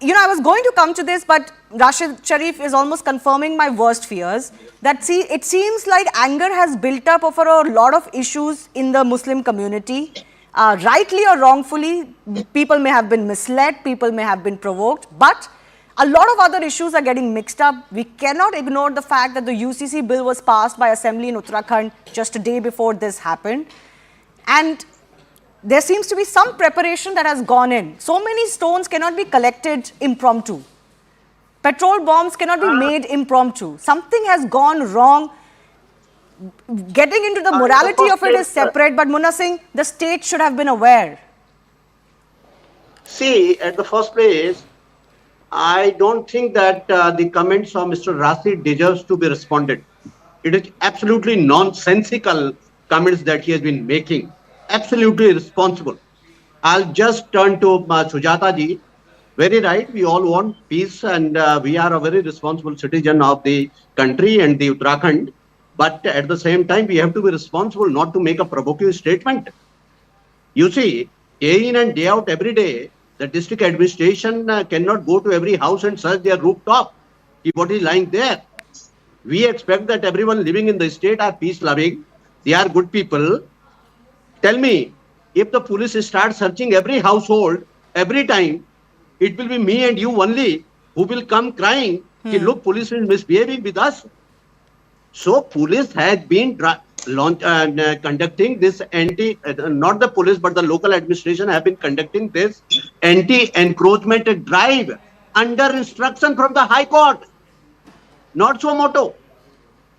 I was going to come to this, but Rashid Sharif is almost confirming my worst fears. That it seems like anger has built up over a lot of issues in the Muslim community. Rightly or wrongfully, people may have been misled, people may have been provoked, but a lot of other issues are getting mixed up. We cannot ignore the fact that the UCC bill was passed by Assembly in Uttarakhand just a day before this happened. And there seems to be some preparation that has gone in. So many stones cannot be collected impromptu. Petrol bombs cannot be made impromptu. Something has gone wrong. Getting into the morality of it is separate, but Munna Singh, the state should have been aware. See, at the first place, I don't think that the comments of Mr. Rashid deserves to be responded. It is absolutely nonsensical comments that he has been making. Absolutely irresponsible. I'll just turn to Sujata ji. Very right. We all want peace, and we are a very responsible citizen of the country and the Uttarakhand. But at the same time, we have to be responsible not to make a provocative statement. You see, day in and day out, every day, the district administration cannot go to every house and search their rooftop. What is lying there? We expect that everyone living in the state are peace-loving. They are good people. Tell me, if the police start searching every household, every time, it will be me and you only who will come crying, look, police is misbehaving with us. So police has been conducting this not the police, but the local administration have been conducting this anti-encroachment drive under instruction from the High Court, not so moto.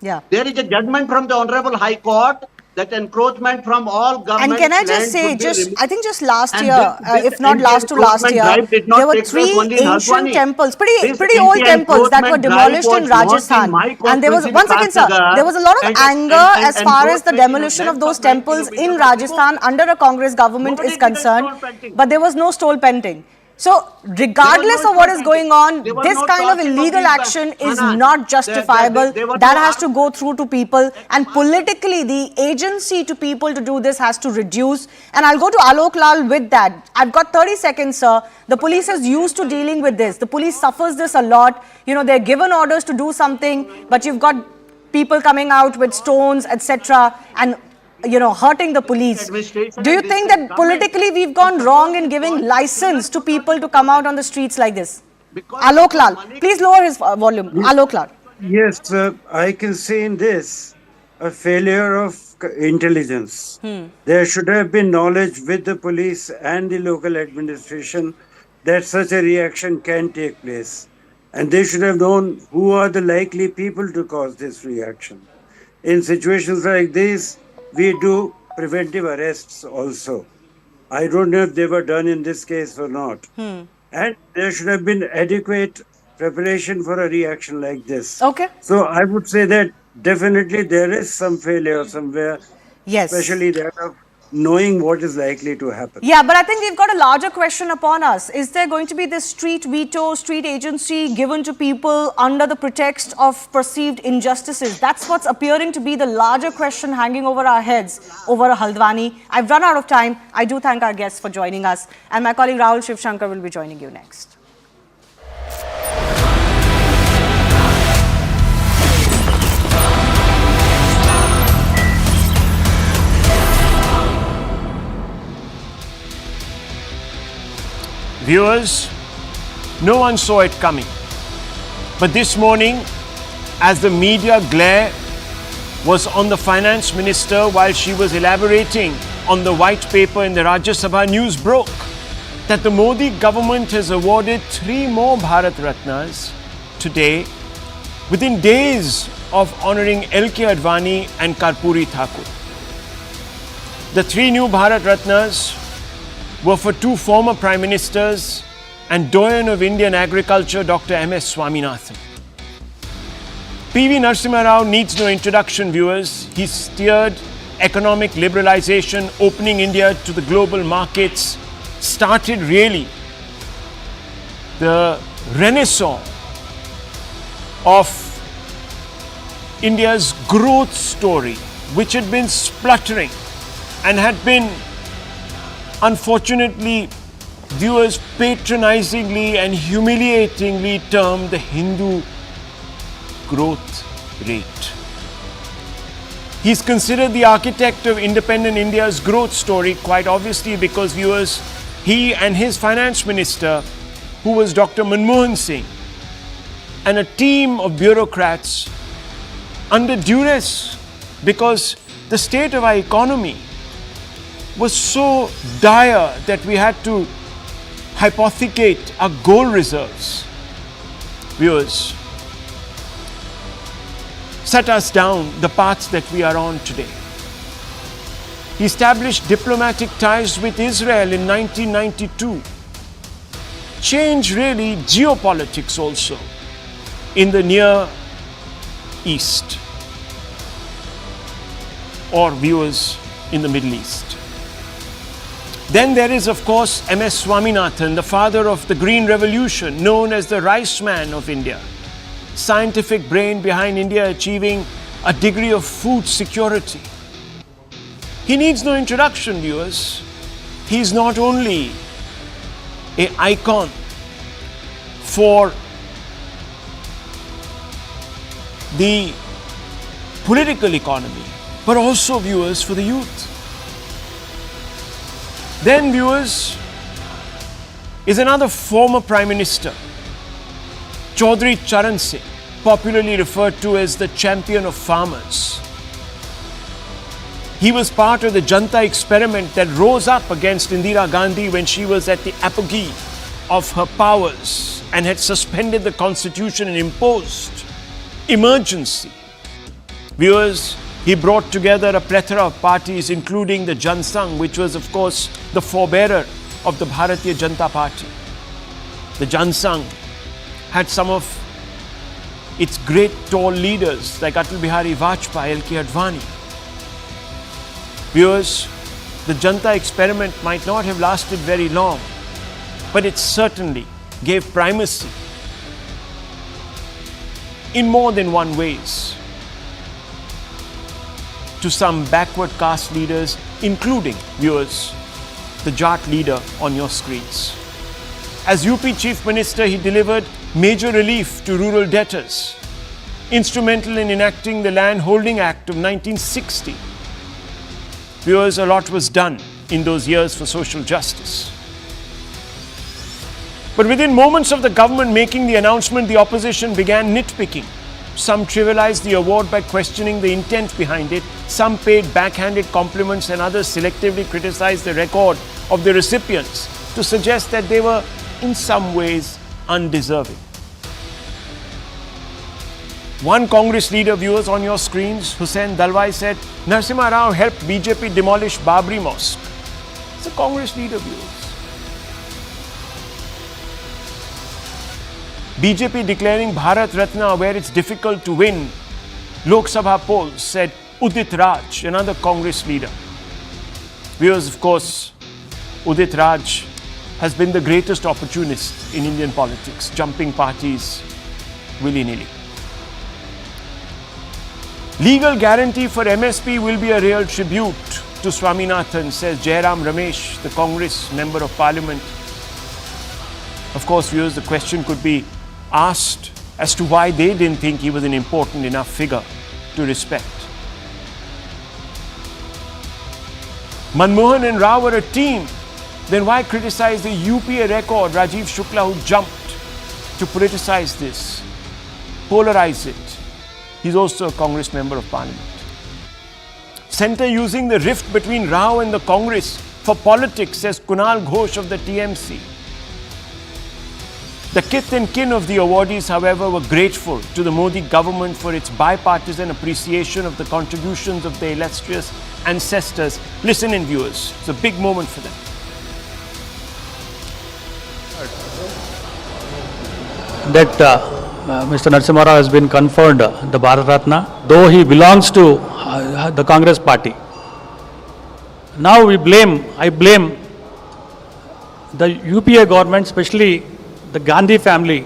Yeah. There is a judgment from the Honorable High Court that encroachment from all government. And can I just say, I think just last year, if not last to last year, there were 3 ancient temples, pretty old temples that were demolished in Rajasthan. And there was, once again sir, there was a lot of anger as far as the demolition of those temples in Rajasthan under a Congress government is concerned, but there was no stole painting. So, regardless of what is going on, this kind of illegal action is not justifiable. That has to go through to people, and politically, the agency to people to do this has to reduce. And I'll go to Alok Lal with that. I've got 30 seconds, sir. The police is used to dealing with this. The police suffers this a lot. They're given orders to do something, but you've got people coming out with stones, etc., and hurting the police. Do you think that politically we've gone wrong in giving license to people to come out on the streets like this? Alok Lal, please lower his volume. Alok Lal. Yes, I can say in this, a failure of intelligence. There should have been knowledge with the police and the local administration that such a reaction can take place. And they should have known who are the likely people to cause this reaction. In situations like this, we do preventive arrests also. I don't know if they were done in this case or not. And there should have been adequate preparation for a reaction like this. Okay. So I would say that definitely there is some failure somewhere. Yes. Especially that of knowing what is likely to happen. Yeah, but I think we've got a larger question upon us. Is there going to be this street veto, street agency given to people under the pretext of perceived injustices? That's what's appearing to be the larger question hanging over our heads over Haldwani. I've run out of time. I do thank our guests for joining us, and my colleague Rahul Shivshankar will be joining you next. Viewers, no one saw it coming. But this morning, as the media glare was on the finance minister while she was elaborating on the white paper in the Rajya Sabha, news broke that the Modi government has awarded 3 more Bharat Ratnas today, within days of honouring L.K. Advani and Karpuri Thakur. The 3 new Bharat Ratnas were for 2 former Prime Ministers and doyen of Indian agriculture, Dr MS Swaminathan. PV Narasimha Rao needs no introduction, viewers. He steered economic liberalization, opening India to the global markets, started really the renaissance of India's growth story, which had been spluttering and had been unfortunately viewers patronizingly and humiliatingly termed the Hindu growth rate. He's considered the architect of independent India's growth story, quite obviously because viewers, he and his finance minister, who was Dr. Manmohan Singh, and a team of bureaucrats under duress because the state of our economy was so dire that we had to hypothecate our gold reserves. Viewers, set us down the path that we are on today. He established diplomatic ties with Israel in 1992. Changed really geopolitics also in the Near East, or viewers, in the Middle East. Then there is, of course, MS Swaminathan, the father of the Green Revolution, known as the Rice Man of India. Scientific brain behind India achieving a degree of food security. He needs no introduction, viewers. He is not only an icon for the political economy, but also, viewers, for the youth. Then, viewers, is another former Prime Minister, Chaudhary Charan Singh, popularly referred to as the champion of farmers. He was part of the Janta experiment that rose up against Indira Gandhi when she was at the apogee of her powers and had suspended the constitution and imposed emergency. Viewers, he brought together a plethora of parties, including the Jan Sangh, which was, of course, the forebearer of the Bharatiya Janata Party. The Jan Sangh had some of its great tall leaders like Atal Bihari Vajpayee, L.K. Advani. Viewers, the Janta experiment might not have lasted very long, but it certainly gave primacy in more than one ways to some backward caste leaders, including, viewers, the Jat leader on your screens. As UP Chief Minister, he delivered major relief to rural debtors, instrumental in enacting the Land Holding Act of 1960. Viewers, a lot was done in those years for social justice. But within moments of the government making the announcement, the opposition began nitpicking. Some trivialized the award by questioning the intent behind it. Some paid backhanded compliments and others selectively criticized the record of the recipients to suggest that they were in some ways undeserving. One Congress leader, viewers, on your screens, Hussain Dalwai, said, Narasimha Rao helped BJP demolish Babri Mosque. It's a Congress leader, viewers. BJP declaring Bharat Ratna where it's difficult to win Lok Sabha polls, said Udit Raj, another Congress leader. Viewers, of course, Udit Raj has been the greatest opportunist in Indian politics, jumping parties willy-nilly. Legal guarantee for MSP will be a real tribute to Swaminathan, says Jairam Ramesh, the Congress Member of Parliament. Of course, viewers, the question could be asked as to why they didn't think he was an important enough figure to respect. Manmohan and Rao were a team. Then why criticize the UPA record, Rajiv Shukla, who jumped to politicize this, polarize it? He's also a Congress Member of Parliament. Centre using the rift between Rao and the Congress for politics, says Kunal Ghosh of the TMC. The kith and kin of the awardees, however, were grateful to the Modi government for its bipartisan appreciation of the contributions of their illustrious ancestors. Listen in, viewers. It's a big moment for them. That Mr. Narasimha Rao has been conferred the Bharat Ratna, though he belongs to the Congress party. Now I blame the UPA government, especially the Gandhi family,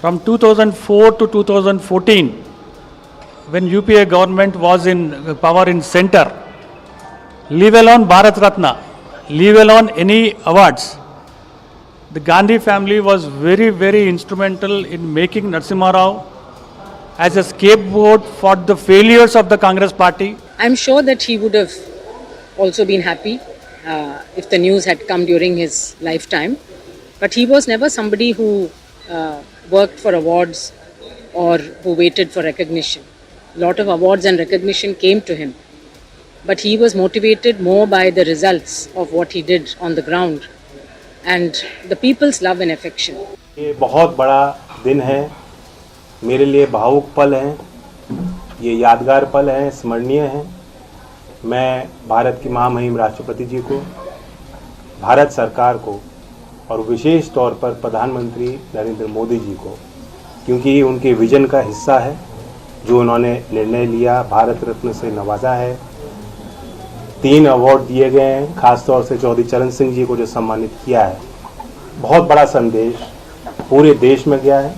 from 2004 to 2014, when UPA government was in power in center, leave alone Bharat Ratna, leave alone any awards. the Gandhi family was very, very instrumental in making Narasimha Rao as a scapegoat for the failures of the Congress party. I'm sure that he would have also been happy if the news had come during his lifetime. But he was never somebody who worked for awards or who waited for recognition. A lot of awards and recognition came to him. But he was motivated more by the results of what he did on the ground and the people's love and affection. ये बहुत बड़ा दिन है, मेरे लिए भावुक पल हैं, ये यादगार पल हैं, स्मरणीय हैं। मैं भारत की महामहिम राष्ट्रपति जी को, भारत सरकार को और विशेष तौर पर प्रधानमंत्री नरेंद्र मोदी जी को, क्योंकि उनके विजन का हिस्सा है, जो उन्होंने निर्णय लिया, भारत रत्न से नवाजा है। 3 अवार्ड दिए गए हैं, खासतौर से चौधरी चरण सिंह जी को जो सम्मानित किया है। बहुत बड़ा संदेश पूरे देश में गया है।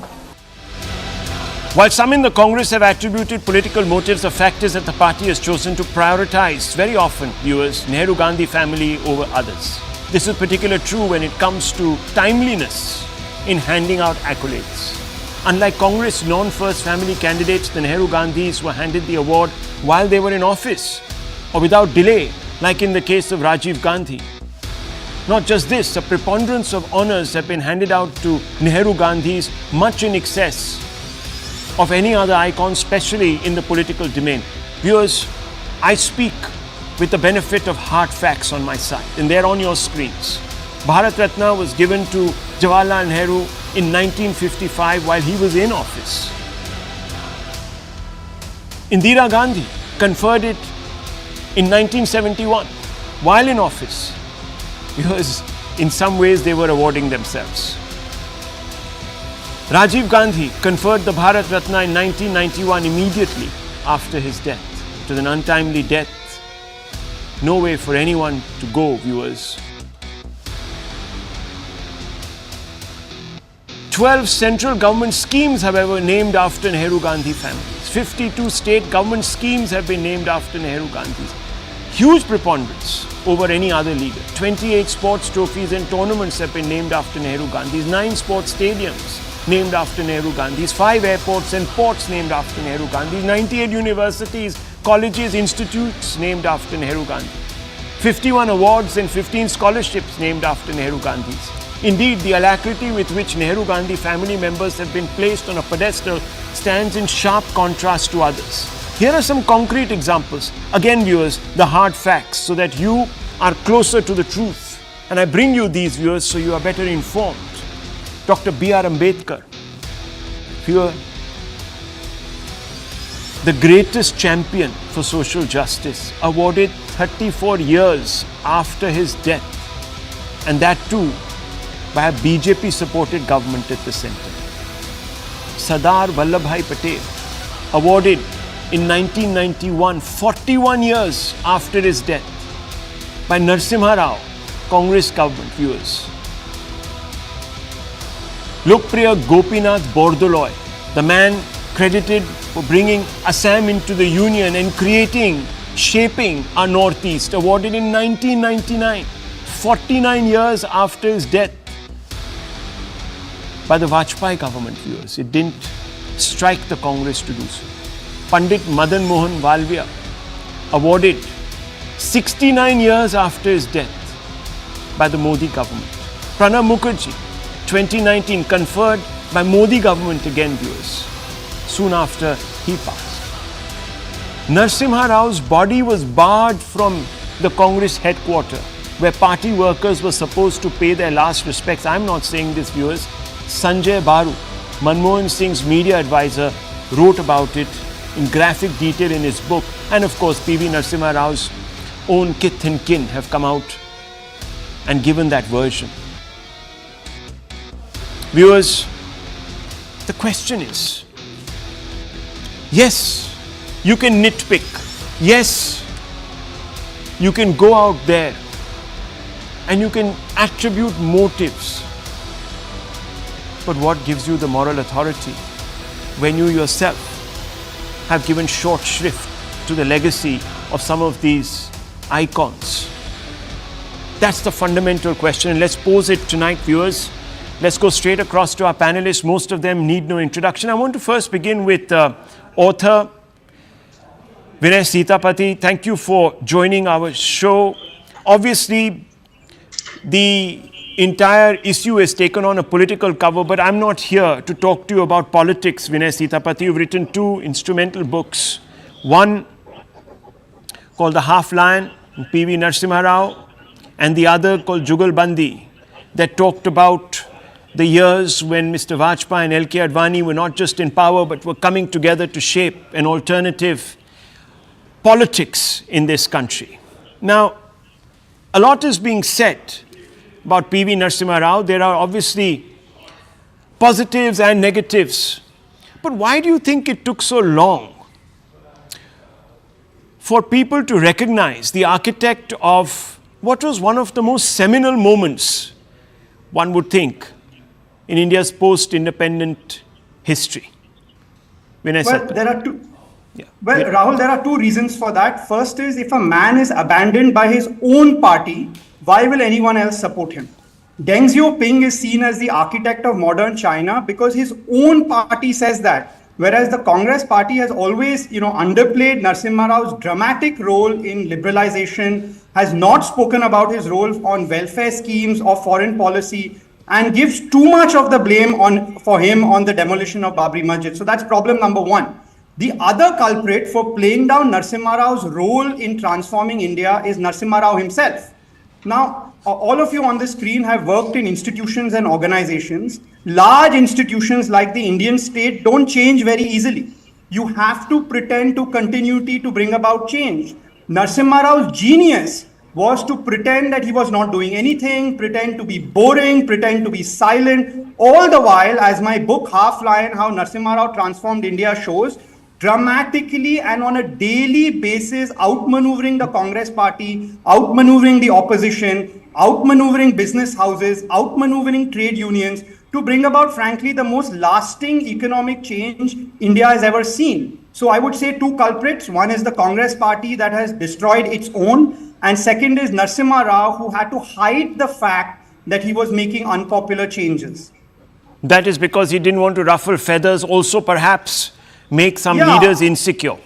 While some in the Congress have attributed political motives, the fact is that the party has chosen to prioritize very often, viewers, Nehru-Gandhi family over others. This is particularly true when it comes to timeliness in handing out accolades. Unlike Congress non-first family candidates, the Nehru-Gandhis were handed the award while they were in office or without delay, like in the case of Rajiv Gandhi. Not just this, a preponderance of honours have been handed out to Nehru-Gandhis, much in excess of any other icon, especially in the political domain. Viewers, I speak with the benefit of hard facts on my side, and they're on your screens. Bharat Ratna was given to Jawaharlal Nehru in 1955 while he was in office. Indira Gandhi conferred it in 1971 while in office, because in some ways they were awarding themselves. Rajiv Gandhi conferred the Bharat Ratna in 1991 immediately after his death. It was an untimely death. No way for anyone to go, viewers. 12 central government schemes, however, named after Nehru-Gandhi families. 52 state government schemes have been named after Nehru-Gandhis. Huge preponderance over any other leader. 28 sports trophies and tournaments have been named after Nehru-Gandhis. 9 sports stadiums named after Nehru-Gandhis. 5 airports and ports named after Nehru-Gandhis. 98 universities, colleges, institutes named after Nehru-Gandhi. 51 awards and 15 scholarships named after Nehru-Gandhis. Indeed, the alacrity with which Nehru-Gandhi family members have been placed on a pedestal stands in sharp contrast to others. Here are some concrete examples. Again, viewers, the hard facts, so that you are closer to the truth. And I bring you these, viewers, so you are better informed. Dr. B.R. Ambedkar, viewer, the greatest champion for social justice, awarded 34 years after his death, and that too by a BJP-supported government at the centre. Sardar Vallabhbhai Patel, awarded in 1991, 41 years after his death, by Narasimha Rao, Congress government, viewers. Lokpriya Gopinath Bordoloi, the man credited for bringing Assam into the Union and shaping our Northeast, awarded in 1999, 49 years after his death, by the Vajpayee government, viewers. It didn't strike the Congress to do so. Pandit Madan Mohan Valvia, awarded 69 years after his death by the Modi government. Pranab Mukherjee, 2019, conferred by Modi government again, viewers, soon after he passed. Narasimha Rao's body was barred from the Congress headquarters, where party workers were supposed to pay their last respects. I'm not saying this, viewers. Sanjay Baru, Manmohan Singh's media advisor, wrote about it in graphic detail in his book. And of course, PV Narasimha Rao's own kith and kin have come out and given that version. Viewers, the question is, yes, you can nitpick. Yes, you can go out there and you can attribute motives. But what gives you the moral authority when you yourself have given short shrift to the legacy of some of these icons? That's the fundamental question. Let's pose it tonight, viewers. Let's go straight across to our panelists. Most of them need no introduction. I want to first begin with author Vinay Sitapati. Thank you for joining our show. Obviously, the entire issue has taken on a political cover, but I'm not here to talk to you about politics, Vinay Sitapati. You've written 2 instrumental books. One called The Half Lion, PV Narasimha Rao, and the other called Jugalbandi, that talked about the years when Mr. Vajpayee and L.K. Advani were not just in power, but were coming together to shape an alternative politics in this country. Now, a lot is being said about PV Narasimha Rao. There are obviously positives and negatives. But why do you think it took so long for people to recognize the architect of what was one of the most seminal moments, one would think, in India's post-independent history? There are two. Yeah. Well, Rahul, there are 2 reasons for that. First is, if a man is abandoned by his own party, why will anyone else support him? Deng Xiaoping is seen as the architect of modern China because his own party says that. Whereas the Congress party has always, underplayed Narasimha Rao's dramatic role in liberalization, has not spoken about his role on welfare schemes or foreign policy, and gives too much of the blame for him on the demolition of Babri Masjid. So that's problem number 1. The other culprit for playing down Narasimha Rao's role in transforming India is Narasimha Rao himself. Now, all of you on the screen have worked in institutions and organizations. Large institutions like the Indian state don't change very easily. You have to pretend to continuity to bring about change. Narasimha Rao's genius was to pretend that he was not doing anything, pretend to be boring, pretend to be silent, all the while, as my book Half Lion, How Narasimha Rao Transformed India shows, dramatically and on a daily basis outmaneuvering the Congress party, outmaneuvering the opposition, outmaneuvering business houses, outmaneuvering trade unions to bring about, frankly, the most lasting economic change India has ever seen. So I would say 2 culprits. One is the Congress party that has destroyed its own. And second is Narasimha Rao, who had to hide the fact that he was making unpopular changes. That is because he didn't want to ruffle feathers, also perhaps make some leaders insecure.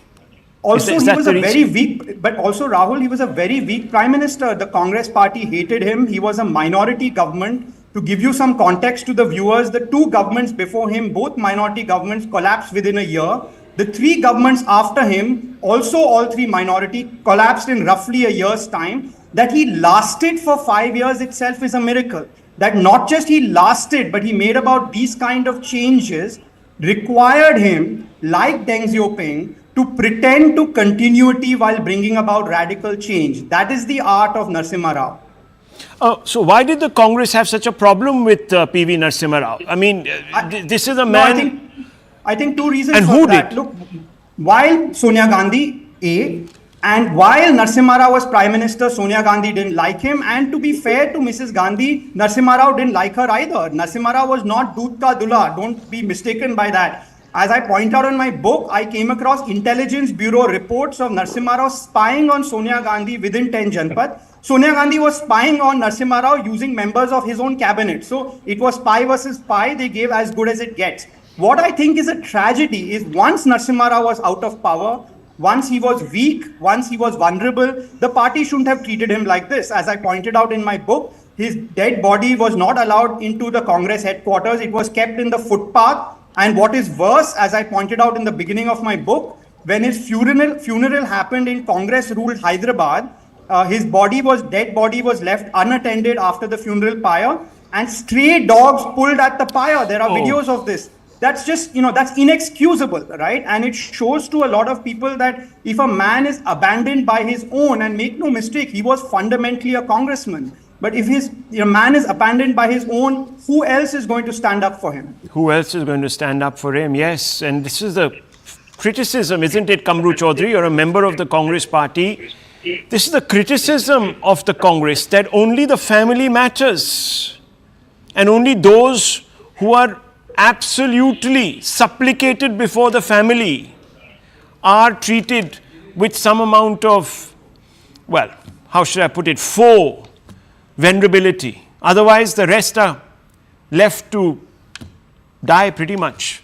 Also, he was a very weak, but also Rahul, he was a very weak prime minister. The Congress party hated him. He was a minority government. To give you some context to the viewers, the 2 governments before him, both minority governments, collapsed within a year. The 3 governments after him, also all 3 minority, collapsed in roughly a year's time. That he lasted for 5 years itself is a miracle. That not just he lasted, but he made about these kind of changes, required him, like Deng Xiaoping, to pretend to continuity while bringing about radical change. That is the art of Narasimha Rao. So why did the Congress have such a problem with PV Narasimha Rao? I mean, this is a man... No, I think 2 reasons and for who that. Did? Look, while Sonia Gandhi, and while Narasimha Rao was Prime Minister, Sonia Gandhi didn't like him. And to be fair to Mrs. Gandhi, Narasimha Rao didn't like her either. Narasimha Rao was not Doodh Ka Dulha. Don't be mistaken by that. As I point out in my book, I came across Intelligence Bureau reports of Narasimha Rao spying on Sonia Gandhi within 10 Janpad. Sonia Gandhi was spying on Narasimha Rao using members of his own cabinet. So it was spy versus spy. They gave as good as it gets. What I think is a tragedy is once Narasimha Rao was out of power, once he was weak, once he was vulnerable, the party shouldn't have treated him like this. As I pointed out in my book, his dead body was not allowed into the Congress headquarters. It was kept in the footpath. And what is worse, as I pointed out in the beginning of my book, when his funeral happened in Congress-ruled Hyderabad, his dead body was left unattended after the funeral pyre, and stray dogs pulled at the pyre. There are videos of this. That's just, that's inexcusable, right? And it shows to a lot of people that if a man is abandoned by his own, and make no mistake, he was fundamentally a congressman. But if a man is abandoned by his own, who else is going to stand up for him? Who else is going to stand up for him? Yes, and this is the criticism, isn't it, Kamru Chaudhary? You're a member of the Congress party. This is the criticism of the Congress, that only the family matters. And only those who are absolutely supplicated before the family are treated with some amount of, well, how should I put it, faux venerability. Otherwise, the rest are left to die pretty much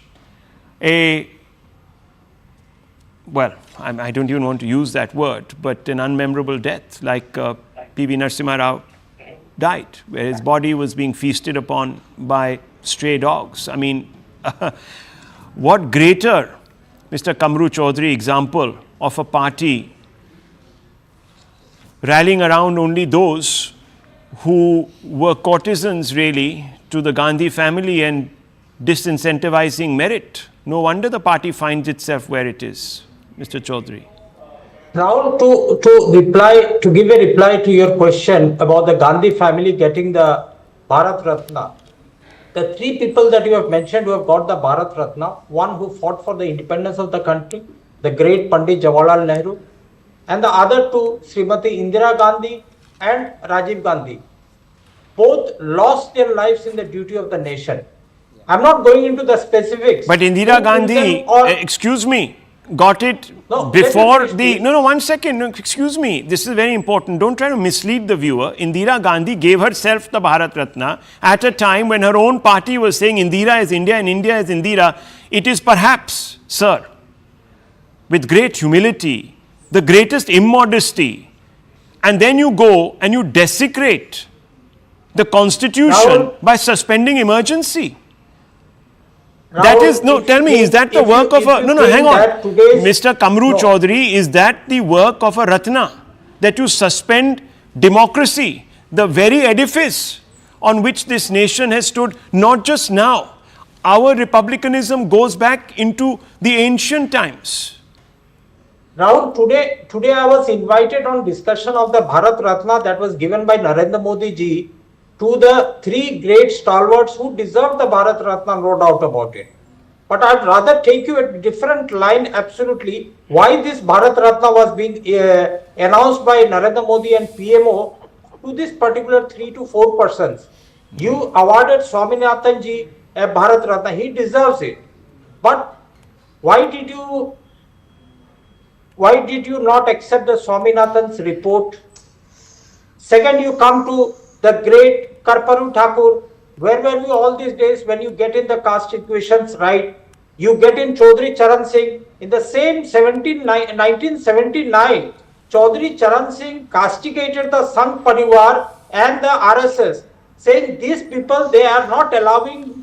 well, I don't even want to use that word, but an unmemorable death like PV Narasimha Rao died, where his body was being feasted upon by stray dogs. I mean, what greater, Mr. Kamru Chaudhary, example of a party rallying around only those who were courtesans really to the Gandhi family and disincentivizing merit. No wonder the party finds itself where it is, Mr. Chaudhary. Now, to give a reply to your question about the Gandhi family getting the Bharat Ratna, the three people that you have mentioned who have got the Bharat Ratna, one who fought for the independence of the country, the great Pandit Jawaharlal Nehru, and the other two, Srimati Indira Gandhi and Rajiv Gandhi, both lost their lives in the duty of the nation. I'm not going into the specifics. But Indira Gandhi, excuse me, got it before the... No, one second. No, excuse me. This is very important. Don't try to mislead the viewer. Indira Gandhi gave herself the Bharat Ratna at a time when her own party was saying Indira is India and India is Indira. It is perhaps, sir, with great humility, the greatest immodesty, and then you go and you desecrate the constitution by suspending emergency. That is, no, tell me, is that the work of a, no, hang on. Mr. Kamru Chaudhary, is that the work of a Ratna? That you suspend democracy, the very edifice on which this nation has stood, not just now. Our republicanism goes back into the ancient times. Now, today I was invited on discussion of the Bharat Ratna that was given by Narendra Modi ji to the three great stalwarts who deserve the Bharat Ratna, no doubt about it. But I'd rather take you a different line absolutely. Why this Bharat Ratna was being announced by Narendra Modi and PMO to this particular 3 to 4 persons. You awarded Swaminathan ji a Bharat Ratna. He deserves it. But why did you not accept the Swaminathan's report? Second, you come to the great Karparu Thakur. Where were you all these days when you get in the caste equations right? You get in Chaudhary Charan Singh. In the same 1979, Chaudhary Charan Singh castigated the Sangh Parivar and the RSS, saying these people, they are not allowing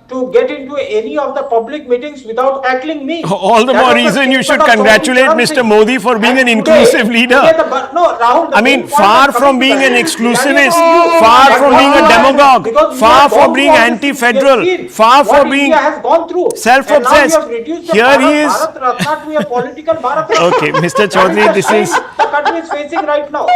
to get into any of the public meetings without tackling me. All the more reason you should congratulate Mr. Modi for being an inclusive leader. I mean, far from being an exclusivist, far from being a demagogue, far from being anti-federal, far from being self-obsessed. Here he is. Okay, Mr. Chaudhary, this is... the country is facing right now.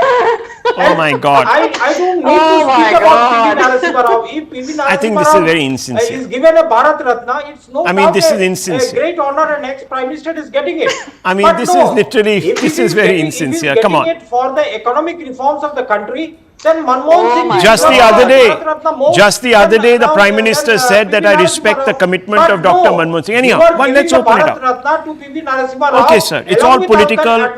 Oh my God. I don't need to speak about PV Narasimha Rao. If PV Narasimha I think this is very insincere. Is given a Bharat Ratna, it's no doubt this is insincere. A great honor, and ex-Prime Minister is getting it. I mean, this is literally, this is very insincere. Come on. If it for the economic reforms of the country, then Manmohan Singh... Just the other day, the Prime Minister said that I respect the commitment of Dr. Manmohan Singh. Anyhow, well, let's open it up. Okay, sir. It's all political.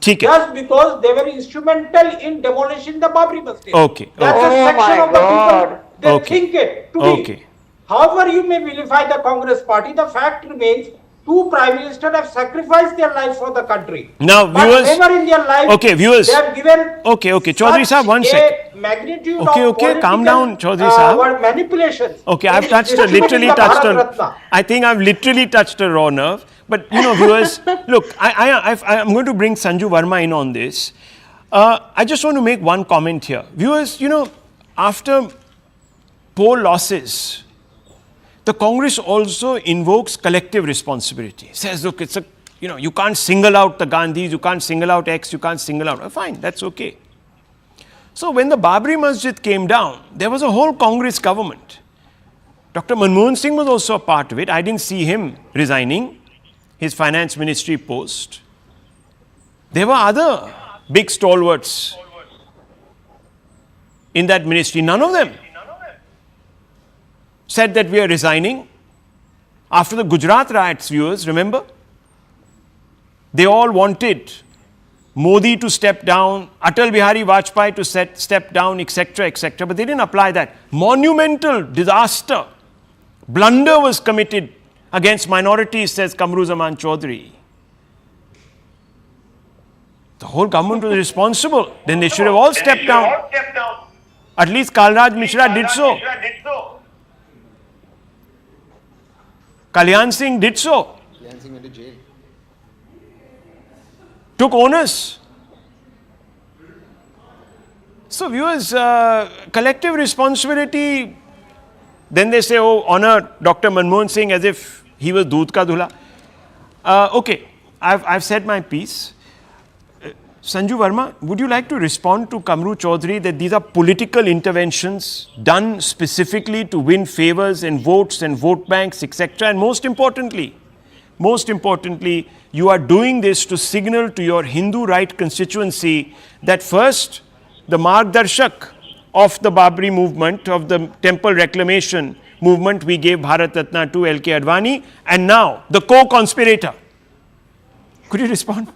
Just because they were instrumental in demolishing the Babri Masjid. Okay. That's a section of the people. They think it to be. However you may vilify the Congress party, the fact remains two Prime Ministers have sacrificed their lives for the country. Now, viewers, never in their life, viewers, they have given Chaudhary Sahab, one second. Magnitude okay, calm down, Chaudhary Sahab. Manipulations. Okay, I've literally touched on, I think I've literally touched a raw nerve. But, you know, viewers, look, I'm going to bring Sanju Verma in on this. I just want to make one comment here. Viewers, you know, after poll losses, the Congress also invokes collective responsibility. Says, look, it's a, you know, you can't single out the Gandhis, you can't single out X, you can't single out. Fine, that's okay. So when the Babri Masjid came down, there was a whole Congress government. Dr. Manmohan Singh was also a part of it. I didn't see him resigning his finance ministry post. There were other big stalwarts in that ministry. None of them said that we are resigning. After the Gujarat riots, viewers, remember? They all wanted Modi to step down, Atal Bihari Vajpayee to step down, etc., etc. But they didn't apply that. Monumental disaster, blunder was committed against minorities, says Kamruzaman Chaudhary. The whole government was responsible. Then they should have all stepped down. At least Kalraj Mishra did so. Kalyan Singh did so. Kalyan Singh went to jail. Took onus. So viewers, collective responsibility. Then they say, oh, honor Dr. Manmohan Singh as if he was Doodh ka Dhula. Okay, I've said my piece. Sanju Verma, would you like to respond to Kamru Chaudhary that these are political interventions done specifically to win favors and votes and vote banks, etc. And most importantly, you are doing this to signal to your Hindu right constituency that first, the Margdarshak of the Babri movement, of the temple reclamation movement, we gave Bharat Ratna to L.K. Advani, and now the co-conspirator. Could you respond?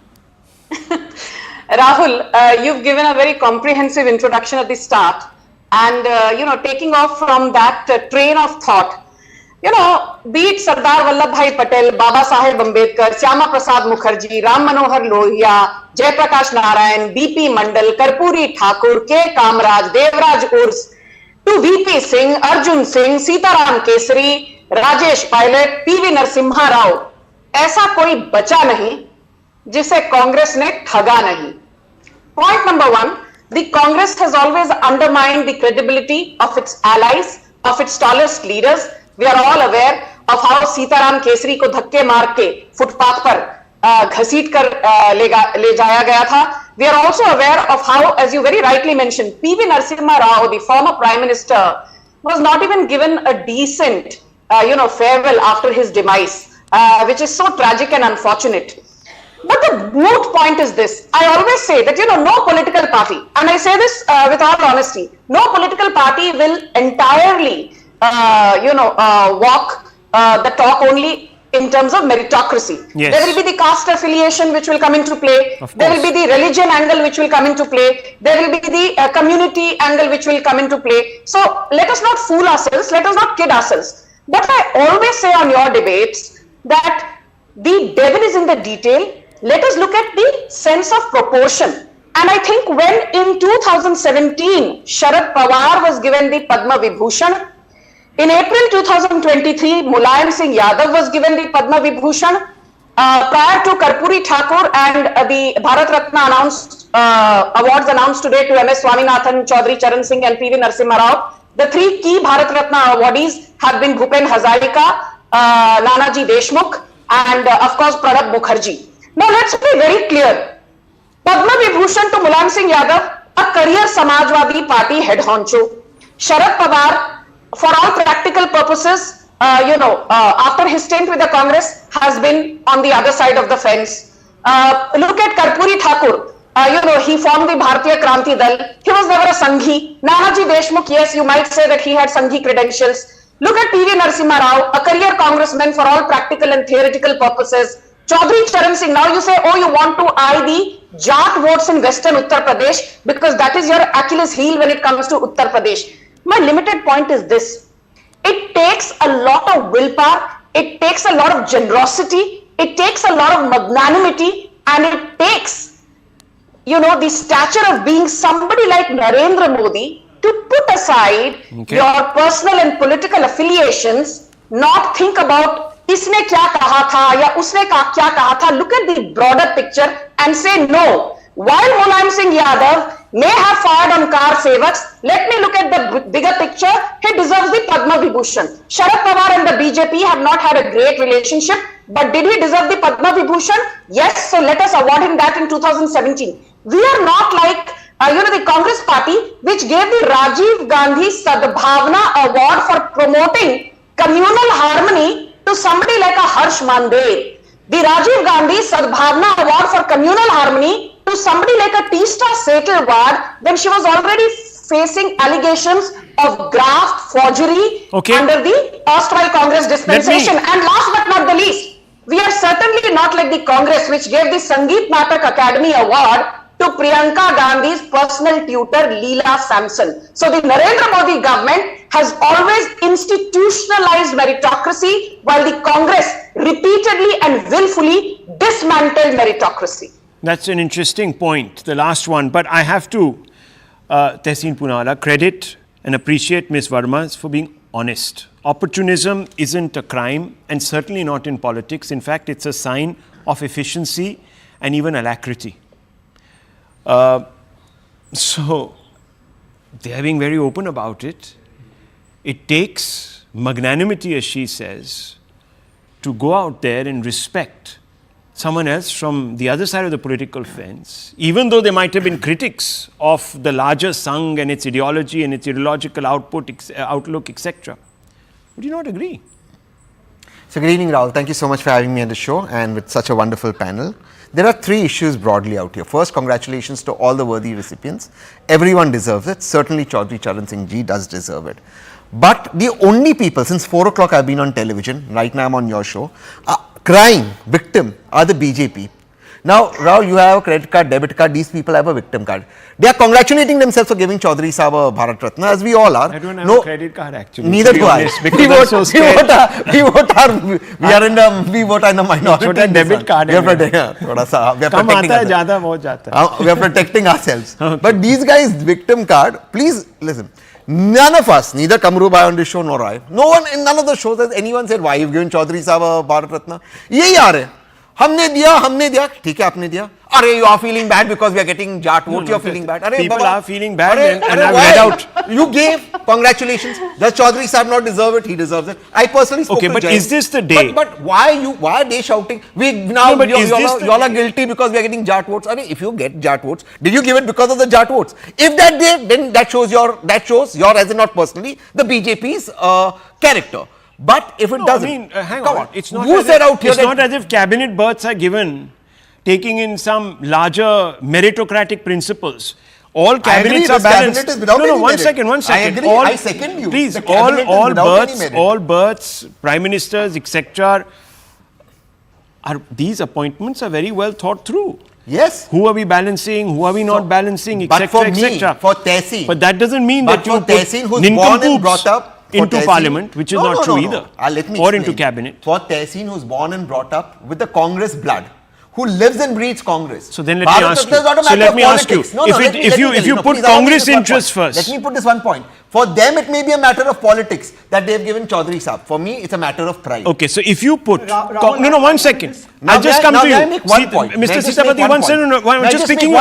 Rahul, you've given a very comprehensive introduction at the start, and taking off from that train of thought, be it Sardar Vallabhbhai Patel, Baba Saheb Ambedkar, Syama Prasad Mukherjee, Ram Manohar Lohia, Jai Prakash Narayan, B.P. Mandal, Karpuri Thakur, K. Kamraj, Devraj Urs, to V.P. Singh, Arjun Singh, Sitaram Kesari, Rajesh Pilot, PV Narasimha Rao, ऐसा कोई बचा नहीं जिसे कांग्रेस ने ठगा नहीं. Point number one, the Congress has always undermined the credibility of its allies, of its tallest leaders. We are all aware of how Sitaram Kesari को धक्के मार के फुटपाथ पर घसीट कर ले जाया गया था. We are also aware of how, as you very rightly mentioned, PV Narasimha Rao, the former Prime Minister, was not even given a decent, farewell after his demise, which is so tragic and unfortunate. But the moot point is this. I always say that, no political party, and I say this with all honesty, no political party will entirely, walk the talk only in terms of meritocracy. Yes. There will be the caste affiliation which will come into play. There will be the religion angle which will come into play. There will be the community angle which will come into play. So let us not fool ourselves. Let us not kid ourselves. But I always say on your debates that the devil is in the detail. Let us look at the sense of proportion. And I think when in 2017, Sharad Pawar was given the Padma Vibhushan, in April 2023, Mulayam Singh Yadav was given the Padma Vibhushan. Prior to Karpuri Thakur and the Bharat Ratna awards announced today to MS Swaminathan, Chaudhary, Charan Singh and PV Narasimha Rao, the three key Bharat Ratna awardees have been Bhupen Hazarika, Nanaji Deshmukh and of course Pranab Mukherjee. Now let's be very clear. Padma Vibhushan to Mulayam Singh Yadav, a career Samajwadi Party head honcho. Sharad Pawar, for all practical purposes, after his stint with the Congress, has been on the other side of the fence. Look at Karpuri Thakur. He formed the Bharatiya Kranti Dal. He was never a Sanghi. Nanaji Deshmukh, yes, you might say that he had Sanghi credentials. Look at PV Narasimha Rao, a career congressman for all practical and theoretical purposes. Chaudhary Charan Singh, now you say, oh, you want to eye the Jat votes in Western Uttar Pradesh because that is your Achilles heel when it comes to Uttar Pradesh. My limited point is this. It takes a lot of willpower, it takes a lot of generosity, it takes a lot of magnanimity, and it takes, the stature of being somebody like Narendra Modi to put aside your personal and political affiliations, not think about इसने क्या कहा था या उसने क्या कहा था. Look at the broader picture and say no. While Mulayam Singh Yadav may have fired on car sevaks, let me look at the bigger picture. He deserves the Padma Vibhushan. Sharad Pawar and the BJP have not had a great relationship, but did he deserve the Padma Vibhushan? Yes, so let us award him that in 2017. We are not like the Congress party which gave the Rajiv Gandhi Sadbhavna Award for promoting communal harmony to somebody like a Harsh Mandel. The Rajiv Gandhi Sadbhavna Award for communal harmony to somebody like a Teesta Setalwad when she was already facing allegations of graft, forgery under the erstwhile Congress dispensation. And last but not the least, we are certainly not not like the Congress, which gave the Sangeet Natak Academy Award to Priyanka Gandhi's personal tutor, Leela Sampson. So the Narendra Modi government has always institutionalized meritocracy, while the Congress repeatedly and willfully dismantled meritocracy. That's an interesting point, the last one. But I have to, Tehseen Poonawalla, credit and appreciate Ms. Verma for being honest. Opportunism isn't a crime, and certainly not in politics. In fact, it's a sign of efficiency and even alacrity. So, they are being very open about it. It takes magnanimity, as she says, to go out there and respect someone else from the other side of the political fence, even though they might have been critics of the larger Sangh and its ideology and its ideological outlook, etc. Would you not agree? So good evening, Rahul. Thank you so much for having me on the show and with such a wonderful panel. There are three issues broadly out here. First, congratulations to all the worthy recipients. Everyone deserves it. Certainly Chaudhary Charan Singh ji does deserve it. But the only people, since 4 o'clock I've been on television, right now I'm on your show, crying victim are the BJP. Now, Rahul, you have a credit card, debit card, these people have a victim card. They are congratulating themselves for giving Chaudhary Sahab a Bharat Ratna, as we all are. I don't have a credit card actually. Neither do I. We vote in the minority. Debit card. We are protecting ourselves. Okay. But these guys, victim card, please listen. None of us, neither Kamru Bhai on this show nor I, no one in none of the shows has anyone said, why you've given Chaudhary Sahab a Bharat Ratna? Yehi aa rahe. हमने दिया, ठीक है आपने दिया. अरे you are feeling bad because we are getting Jat votes, you are feeling bad. अरे people Baba, are feeling bad and I've read out. You gave, congratulations. Does Chaudhary Sahab not deserve it? He deserves it. I personally spoke to but Jai. is this the day? But why are they shouting? You all are guilty because we are getting Jat votes. Arey, if you get Jat votes, did you give it because of the Jat votes? If that did, then that shows your, as in not personally, the BJP's character. But if it doesn't, I mean, hang on. It's not who said out here it's not as if cabinet berths are given taking in some larger meritocratic principles. All cabinets are balanced. One second. I agree. I second you. Please, all berths, prime ministers, etc. These appointments are very well thought through. Yes. Who are we balancing? Who are we not balancing? Etc. etc. For Tehseen. But that doesn't mean that you put Tehseen, who's born and brought up into parliament, which is not true either, or into cabinet. For Tehseen, who's born and brought up with the Congress blood, who lives and breathes Congress. So then let me ask you. If you put Congress interests first. Let me put this one point. For them, it may be a matter of politics that they have given Chaudhary Sahab. For me, it's a matter of pride. Okay, so if you put... one second. I'll just come to you. Mr. Sitapati, one second. I'm just picking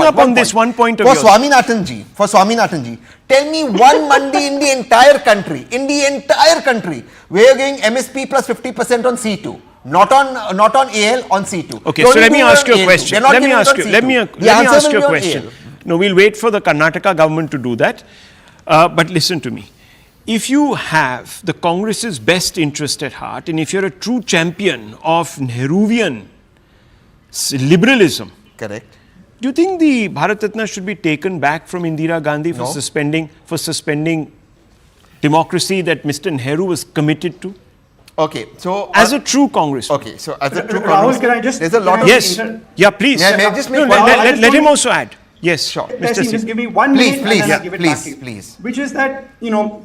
up on this one point of yours. For Swaminathan ji, tell me one mandi in the entire country, where you're giving MSP plus 50% on C2. Not on AL, on C2. Okay, so let me ask you a question. Let me ask you a question. No, we'll wait for the Karnataka government to do that. But listen to me. If you have the Congress's best interest at heart, and if you're a true champion of Nehruvian liberalism, correct. Do you think the Bharat Ratna should be taken back from Indira Gandhi for suspending democracy that Mr. Nehru was committed to? Okay, so as a true congressman. Okay, so as a true Rahul, can I just? There's a lot of please. Let him also add. Yes, sure. Mr. Just give me 1 minute and then I'll give it back to you. Please. Which is that,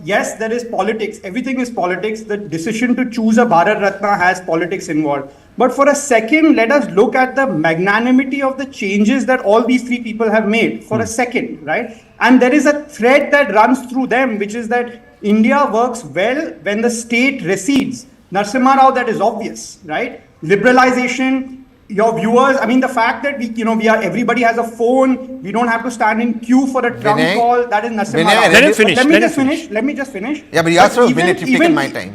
yes, there is politics. Everything is politics. The decision to choose a Bharat Ratna has politics involved. But for a second, let us look at the magnanimity of the changes that all these three people have made for a second, right? And there is a thread that runs through them, which is that India works well when the state recedes. Narasimha Rao, that is obvious, right? Liberalization, your viewers, I mean, the fact that everybody has a phone, we don't have to stand in queue for a Trump call, that is Narasimha Rao. Let me just finish. Yeah, but you asked for a minute, you've taken my time.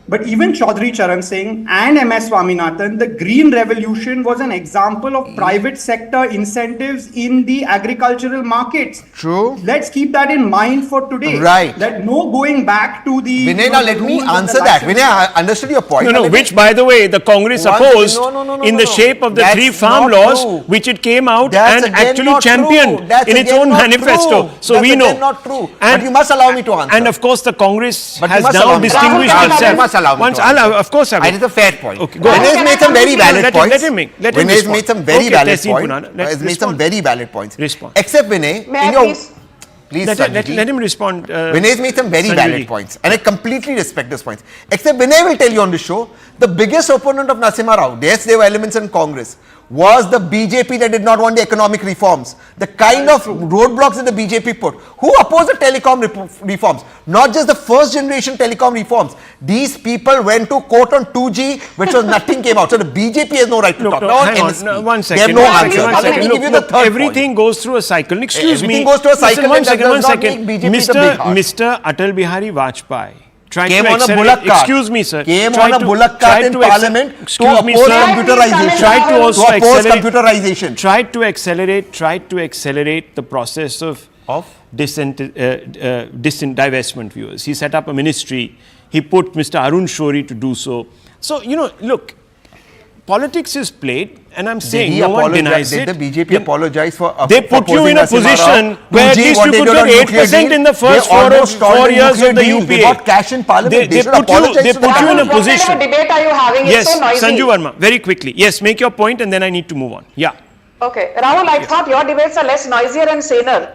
But even Chaudhary Charan Singh and MS Swaminathan, the Green Revolution was an example of private sector incentives in the agricultural markets. True. Let's keep that in mind for today. Right. That no going back to the... Vinay, now let me answer that. Vinay, I understood your point. Which by the way, the Congress opposed in the shape of the three farm laws, which it came out and actually championed in its own manifesto. So we know. That's not true. But you must allow me to answer. And of course, the Congress has now distinguished itself. must allow me to answer. Of course I will. And it's a fair point. Okay, go Vinay has made some very valid points. Let him make. Let him Vinay has respond. made some very Okay, valid Tehseen points. Punana, Has made some very valid points. Respond. Except Vinay, May I please? Please, let him respond. Vinay has made some very Sanjay valid ji. points, and I completely respect those points. Except Vinay will tell you on the show, the biggest opponent of Narasimha Rao, yes, there were elements in Congress, was the BJP that did not want the economic reforms. The kind of roadblocks that the BJP put. Who opposed the telecom reforms? Not just the first generation telecom reforms. These people went to court on 2G, which was nothing came out. So the BJP has no right to talk. Hang on, no, one second. They have no one answer. second, one Let second. me give you the third Everything point. goes through a cycle. Excuse me. Everything goes through a cycle. Listen, one that does second. not make BJP the big heart. Mr. Atal Bihari Vajpayee Came on a bullock cart. Excuse me, sir. Came on a bullock cart in Parliament to excuse me, oppose sir. computerization. Tried to also accelerate. Computerization. Tried to accelerate the process of divestment, viewers. He set up a ministry. He put Mr. Arun Shourie to do so. So, look, politics is played, and I'm saying no one denies it. Did the BJP apologize for They put you in a position where at least you could get 8% in the first 4 years of the UPA. They got cash in Parliament. They should apologize. They put you in a position. What kind of debate are you having? Yes, It's so noisy. Sanju Verma, very quickly. Yes, make your point and then I need to move on. Yeah. Okay, Rahul, I thought your debates are less noisier and saner.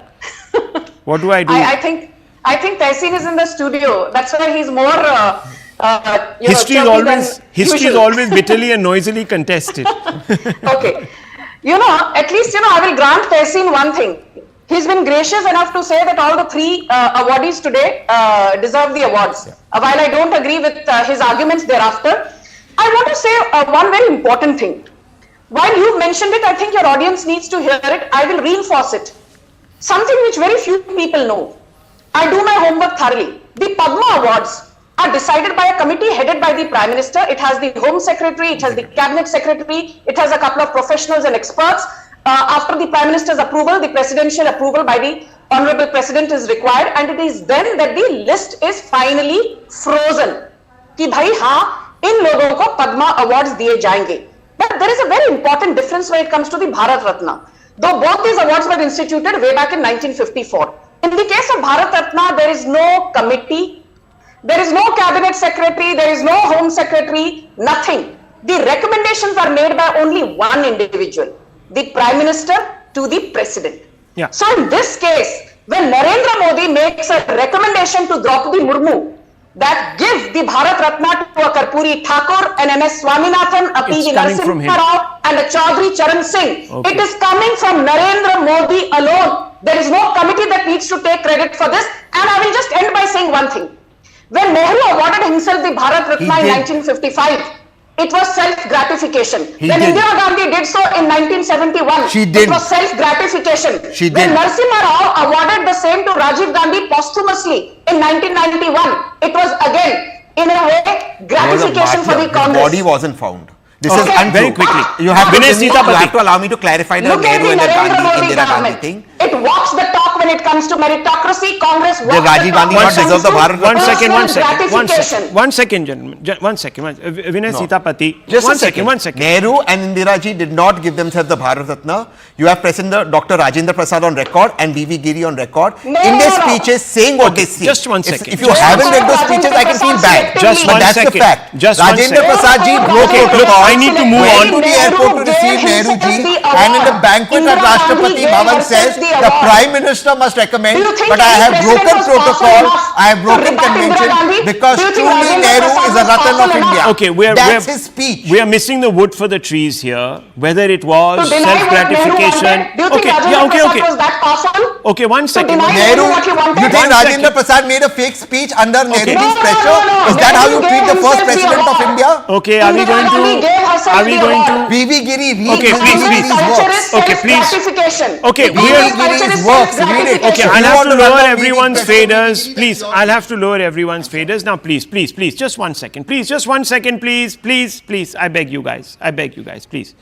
What do I do? I think Tehseen is in the studio. That's why he's more. History is always bitterly and noisily contested. Okay, at least I will grant Tehseen one thing. He's been gracious enough to say that all the 3 awardees today deserve the awards. While I don't agree with his arguments thereafter, I want to say one very important thing. While you mentioned it, I think your audience needs to hear it. I will reinforce it. Something which very few people know. I do my homework thoroughly. The Padma Awards are decided by a committee headed by the Prime Minister. It has the Home Secretary, it has the Cabinet Secretary, it has a couple of professionals and experts. After the Prime Minister's approval, the presidential approval by the Honorable President is required, and it is then that the list is finally frozen. Ki bhai haan, in logon ko Padma Awards diye jayenge. But there is a very important difference when it comes to the Bharat Ratna. Though both these awards were instituted way back in 1954. In the case of Bharat Ratna, there is no committee, there is no cabinet secretary, there is no home secretary, nothing. The recommendations are made by only one individual, the Prime Minister to the President. Yeah. So in this case, when Narendra Modi makes a recommendation to Draupadi Murmu that give the Bharat Ratna to a Karpuri Thakur, an MS Swaminathan, a PV Narasimha Rao and a Chaudhary Charan Singh, it is coming from Narendra Modi alone. There is no committee that needs to take credit for this. And I will just end by saying one thing. When Nehru awarded himself the Bharat Ratna in 1955, it was self-gratification. When Indira Gandhi did so in 1971, it was self-gratification. When Narasimha Rao awarded the same to Rajiv Gandhi posthumously in 1991, it was again, in a way, gratification for the Congress. The body wasn't found. This is untrue. Very quickly. You have to allow me to clarify the Nehru and the Indira Gandhi thing. It walks the talk when it comes to meritocracy. Congress walks Rajiv Gandhi not deserve the Bharat Ratna. One second, gentlemen. One second. Vinay Sitapati. Just one second. Nehru and Indira ji did not give themselves the Bharat Ratna. You have President Dr. Rajendra Prasad on record and V.V. Giri on record in their speeches saying what they see. Just 1 second. If you haven't read those speeches, I can feel bad. But that's the fact. Rajendra Prasad ji broke protocol. I need to move on. Went to the airport to receive Nehru ji, and in the banquet at Rashtrapati Bhavan says the Prime Minister must recommend, but I have broken protocol, I have broken convention because truly Nehru is a Ratan of India. Okay, that's his speech. We are missing the wood for the trees here. Whether it was self-gratification. Okay, 1 second. Nehru, you think Rajendra Prasad made a fake speech under Nehru's pressure? Is that how you treat the first president of India? Okay, are we going to? V.V. Giri, okay, please. Okay, please. Okay, works. Read it. Okay, I'll have to lower everyone's faders. Please, I'll have to lower everyone's faders. Now, please. Just 1 second. Please. I beg you guys, please.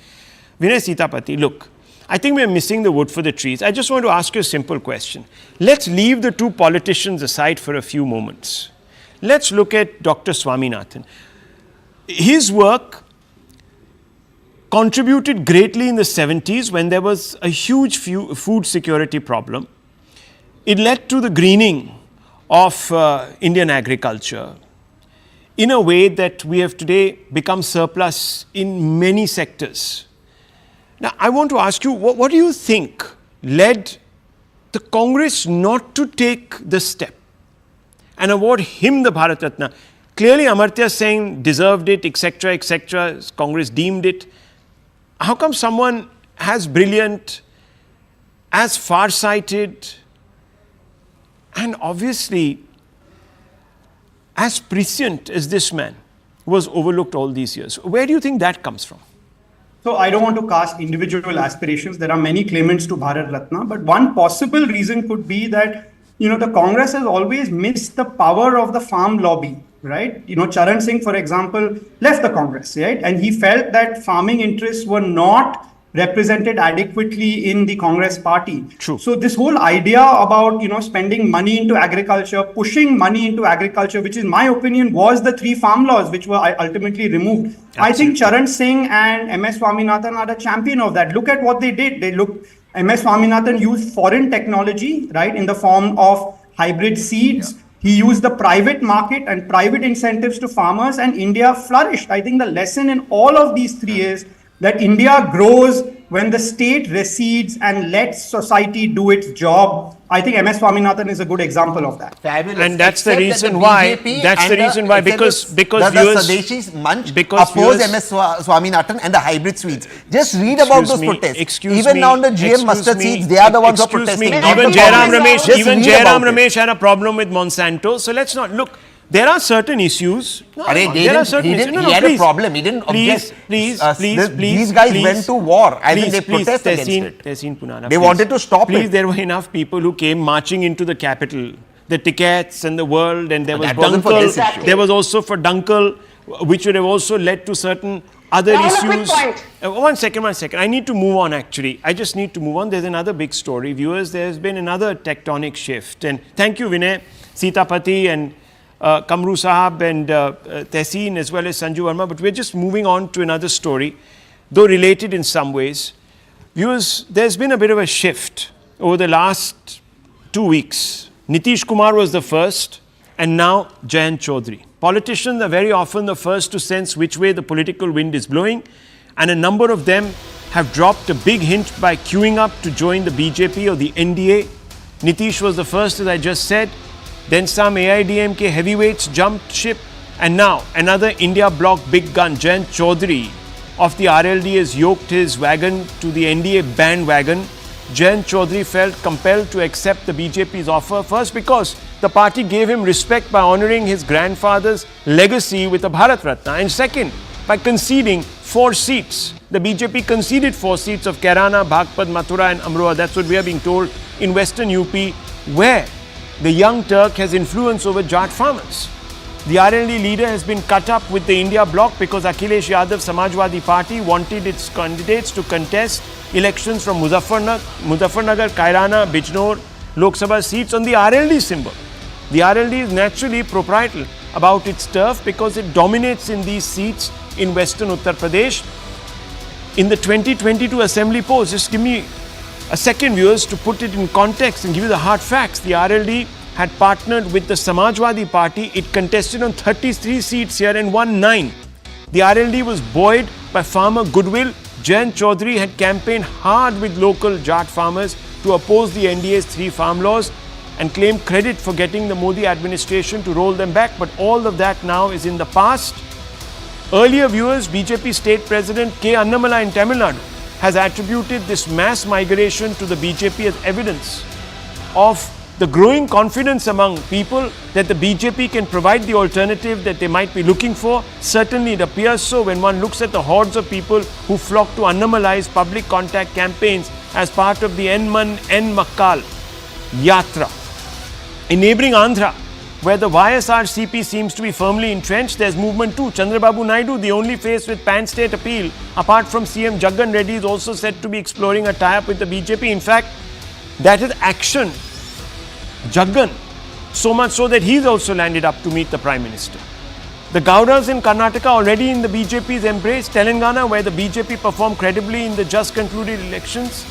Vinay Sitapati, look, I think we're missing the wood for the trees. I just want to ask you a simple question. Let's leave the two politicians aside for a few moments. Let's look at Dr. Swaminathan. His work contributed greatly in the 70s when there was a huge food security problem. It led to the greening of Indian agriculture. in a way that we have today become surplus in many sectors. Now, I want to ask you, what do you think led the Congress not to take the step and award him the Bharat Ratna? Clearly, Amartya Singh deserved it, etc., etc. Congress deemed it. How come someone as brilliant, as far-sighted, and obviously as prescient as this man was overlooked all these years? Where do you think that comes from? So I don't want to cast individual aspirations. There are many claimants to Bharat Ratna, but one possible reason could be that, the Congress has always missed the power of the farm lobby, right? Charan Singh, for example, left the Congress, right? And he felt that farming interests were not represented adequately in the Congress party. True. So this whole idea about, spending money into agriculture, pushing money into agriculture, which in my opinion was the 3 farm laws which were ultimately removed. Absolutely. I think Charan Singh and MS Swaminathan are a champion of that. Look at what they did. MS Swaminathan used foreign technology, right, in the form of hybrid seeds. Yeah. He used the private market and private incentives to farmers, and India flourished. I think the lesson in all of these 3 is that India grows when the state recedes and lets society do its job. I think MS Swaminathan is a good example of that. Fabulous. And that's the reason why. That's the reason why, because the Swadeshis Munch oppose MS Swaminathan and the hybrid seeds. Just read about those protests. Even now on the GM mustard seeds, they are the ones who are protesting. Even Jairam Ramesh had a problem with Monsanto. So let's not look. There are certain issues. He had a problem. He didn't object. Please. These guys went to war. I think they protested against it. They wanted to stop it. There were enough people who came marching into the capital. The tickets and the world, and there was Dunkel. There was also for Dunkel, which would have also led to certain other issues. One second. I need to move on, actually. I just need to move on. There's another big story. Viewers, there's been another tectonic shift. And thank you, Vinay, Sitapati, and Kamru Sahab and Tehseen, as well as Sanju Verma. But we're just moving on to another story, though related in some ways. Viewers, there's been a bit of a shift over the last 2 weeks. Nitish Kumar was the first, and now Jayant Chaudhary. Politicians are very often the first to sense which way the political wind is blowing, and a number of them have dropped a big hint by queuing up to join the BJP or the NDA. Nitish was the first, as I just said. Then some AIDMK heavyweights jumped ship, and now another India bloc big gun, Jayant Chaudhary of the RLD, has yoked his wagon to the NDA bandwagon. Jayant Chaudhary felt compelled to accept the BJP's offer, first because the party gave him respect by honouring his grandfather's legacy with a Bharat Ratna, and second, by conceding 4 seats. The BJP conceded 4 seats of Kairana, Bhagpat, Mathura and Amroha. That's what we are being told in Western UP, where the young Turk has influence over Jat farmers. The RLD leader has been cut up with the India bloc because Akhilesh Yadav Samajwadi Party wanted its candidates to contest elections from Muzaffarnagar, Kairana, Bijnor, Lok Sabha seats on the RLD symbol. The RLD is naturally proprietary about its turf because it dominates in these seats in western Uttar Pradesh. In the 2022 assembly polls, just give me a second, viewers, to put it in context and give you the hard facts. The RLD had partnered with the Samajwadi Party. It contested on 33 seats here and won 9. The RLD was buoyed by farmer goodwill. Jayant Chaudhary had campaigned hard with local Jat farmers to oppose the NDA's 3 farm laws and claimed credit for getting the Modi administration to roll them back. But all of that now is in the past. Earlier, viewers, BJP State President K. Annamala in Tamil Nadu has attributed this mass migration to the BJP as evidence of the growing confidence among people that the BJP can provide the alternative that they might be looking for. Certainly it appears so when one looks at the hordes of people who flock to Annamalai's public contact campaigns as part of the N Makkal Yatra. In neighbouring Andhra, where the YSRCP seems to be firmly entrenched, there's movement too. Chandrababu Naidu, the only face with pan-state appeal, apart from CM Jaggan Reddy, is also said to be exploring a tie-up with the BJP. In fact, that is action. Jaggan, so much so that he's also landed up to meet the Prime Minister. The Gowdas in Karnataka already in the BJP's embrace. Telangana, where the BJP performed credibly in the just concluded elections,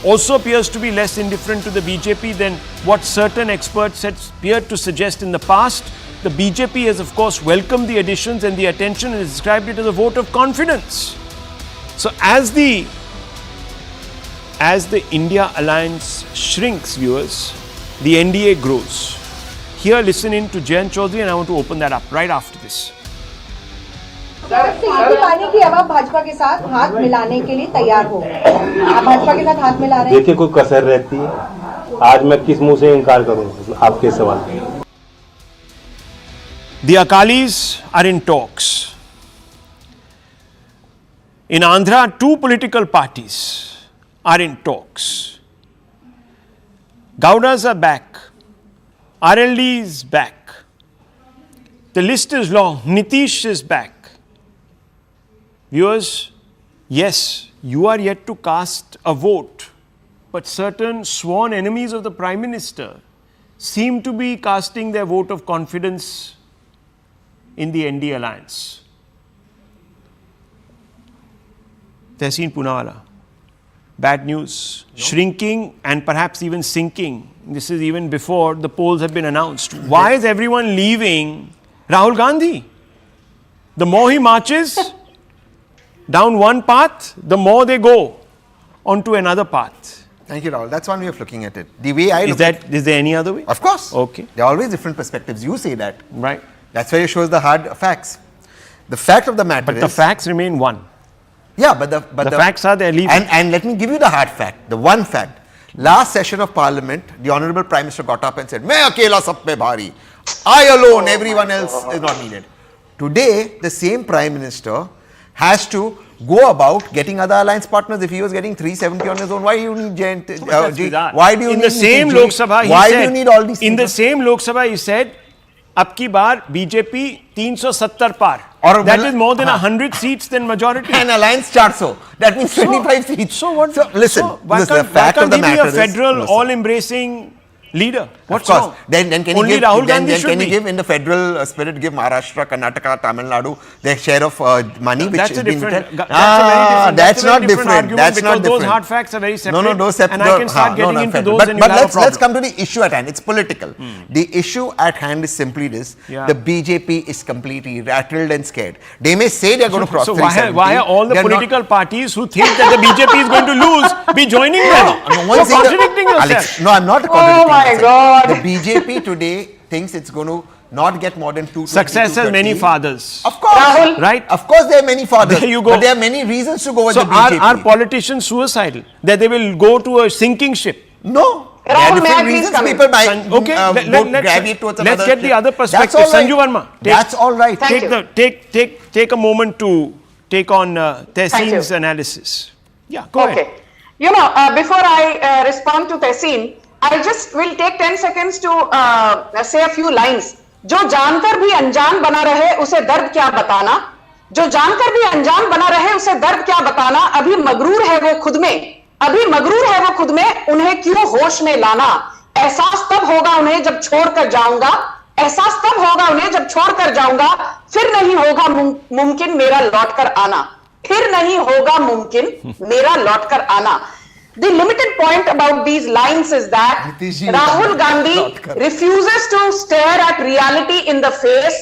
also appears to be less indifferent to the BJP than what certain experts had appeared to suggest in the past. The BJP has of course welcomed the additions and the attention and described it as a vote of confidence. So as the India alliance shrinks, viewers, the NDA grows. Here listen in to Charan Chaudhary, and I want to open that up right after this. Seat पाने की अब आप भाजपा के साथ हाथ मिलाने के लिए तैयार हो, आप भाजपा के साथ हाथ मिला रहे हैं? देखिए कोई कसर रहती है, आज मैं किस मुंह से इनकार करूं आपके सवाल पे. The Akalis are in talks. In Andhra, 2 political parties are in talks. Gowdas are back. RLD is back. The list is long. Nitish is back. Viewers, yes, you are yet to cast a vote, but certain sworn enemies of the Prime Minister seem to be casting their vote of confidence in the NDA alliance. Tehseen Poonawalla, bad news, shrinking and perhaps even sinking. This is even before the polls have been announced. Why is everyone leaving Rahul Gandhi? The more he marches down one path, the more they go onto another path. Thank you, Rahul. That's one way of looking at it. The way I Is there any other way? Of course. Okay. There are always different perspectives. You say that. Right. That's why it shows the hard facts. The fact of the matter is... But the facts remain one. Yeah, but the facts are they're leaving. And let me give you the hard fact, the one fact. Last session of Parliament, the Honourable Prime Minister got up and said, "Main akela sab pe bhari. I alone, everyone else is not needed." Today, the same Prime Minister has to go about getting other alliance partners. If he was getting 370 on his own, why do you need why do you in need the same Lok Sabha, he why said, do you need all these in people? the same Lok Sabha, he said, "Ab ki baar BJP 370 par." Or that is more than 100 seats than majority. And alliance 400. That means 25 seats. So what? Listen, why the can't, fact of the he be matter a federal, all-embracing leader? What's of course. wrong? Then can Only he give? Rahul Then Gandhi can he should give in the federal spirit? Give Maharashtra, Karnataka, Tamil Nadu their share of money, which That's is a being different. returned? That's not a very different. argument That's not because those different. hard facts are very separate. No, those separate. And I can start getting into those, and but you'll have a let's come problem. to the issue at hand. It's political. The issue at hand is simply this: the BJP is completely rattled and scared. They may say they're going to cross 370. So why are all the political parties who think that the BJP is going to lose be joining them? You're contradicting yourself. Alex, no, I'm not contradicting my myself. God. The BJP today thinks it's going to not get more than 220. Success has many fathers. Of course. Rahul. Right? Of course there are many fathers. There you go. But there are many reasons to go with So the BJP. are politicians suicidal? That they will go to a sinking ship? No. There Rahul, are may I different please reasons come in? people might Okay, gravitate towards let's another get the ship. other perspective. That's all right. Sanju Verma, That's all right. Thank you. take a moment to take on Thank Tehseen's you. analysis. Yeah, go ahead. Okay. You know, before I respond to Tehseen, I just will take 10 seconds to say a few lines. जो जानकर भी अनजान बना रहे उसे दर्द क्या बताना, जो जानकर भी अनजान बना रहे उसे दर्द क्या बताना, अभी मगरूर है वो खुद में, अभी मगरूर है वो खुद में, उन्हें क्यों होश में लाना, एहसास तब होगा उन्हें जब छोड़कर जाऊंगा, एहसास तब होगा उन्हें जब छोड़कर जाऊंगा, फिर नहीं होगा मुमकिन मेरा लौटकर आना, फिर नहीं होगा मुमकिन मेरा लौटकर आना. The limited point about these lines is that Rahul Gandhi refuses to stare at reality in the face.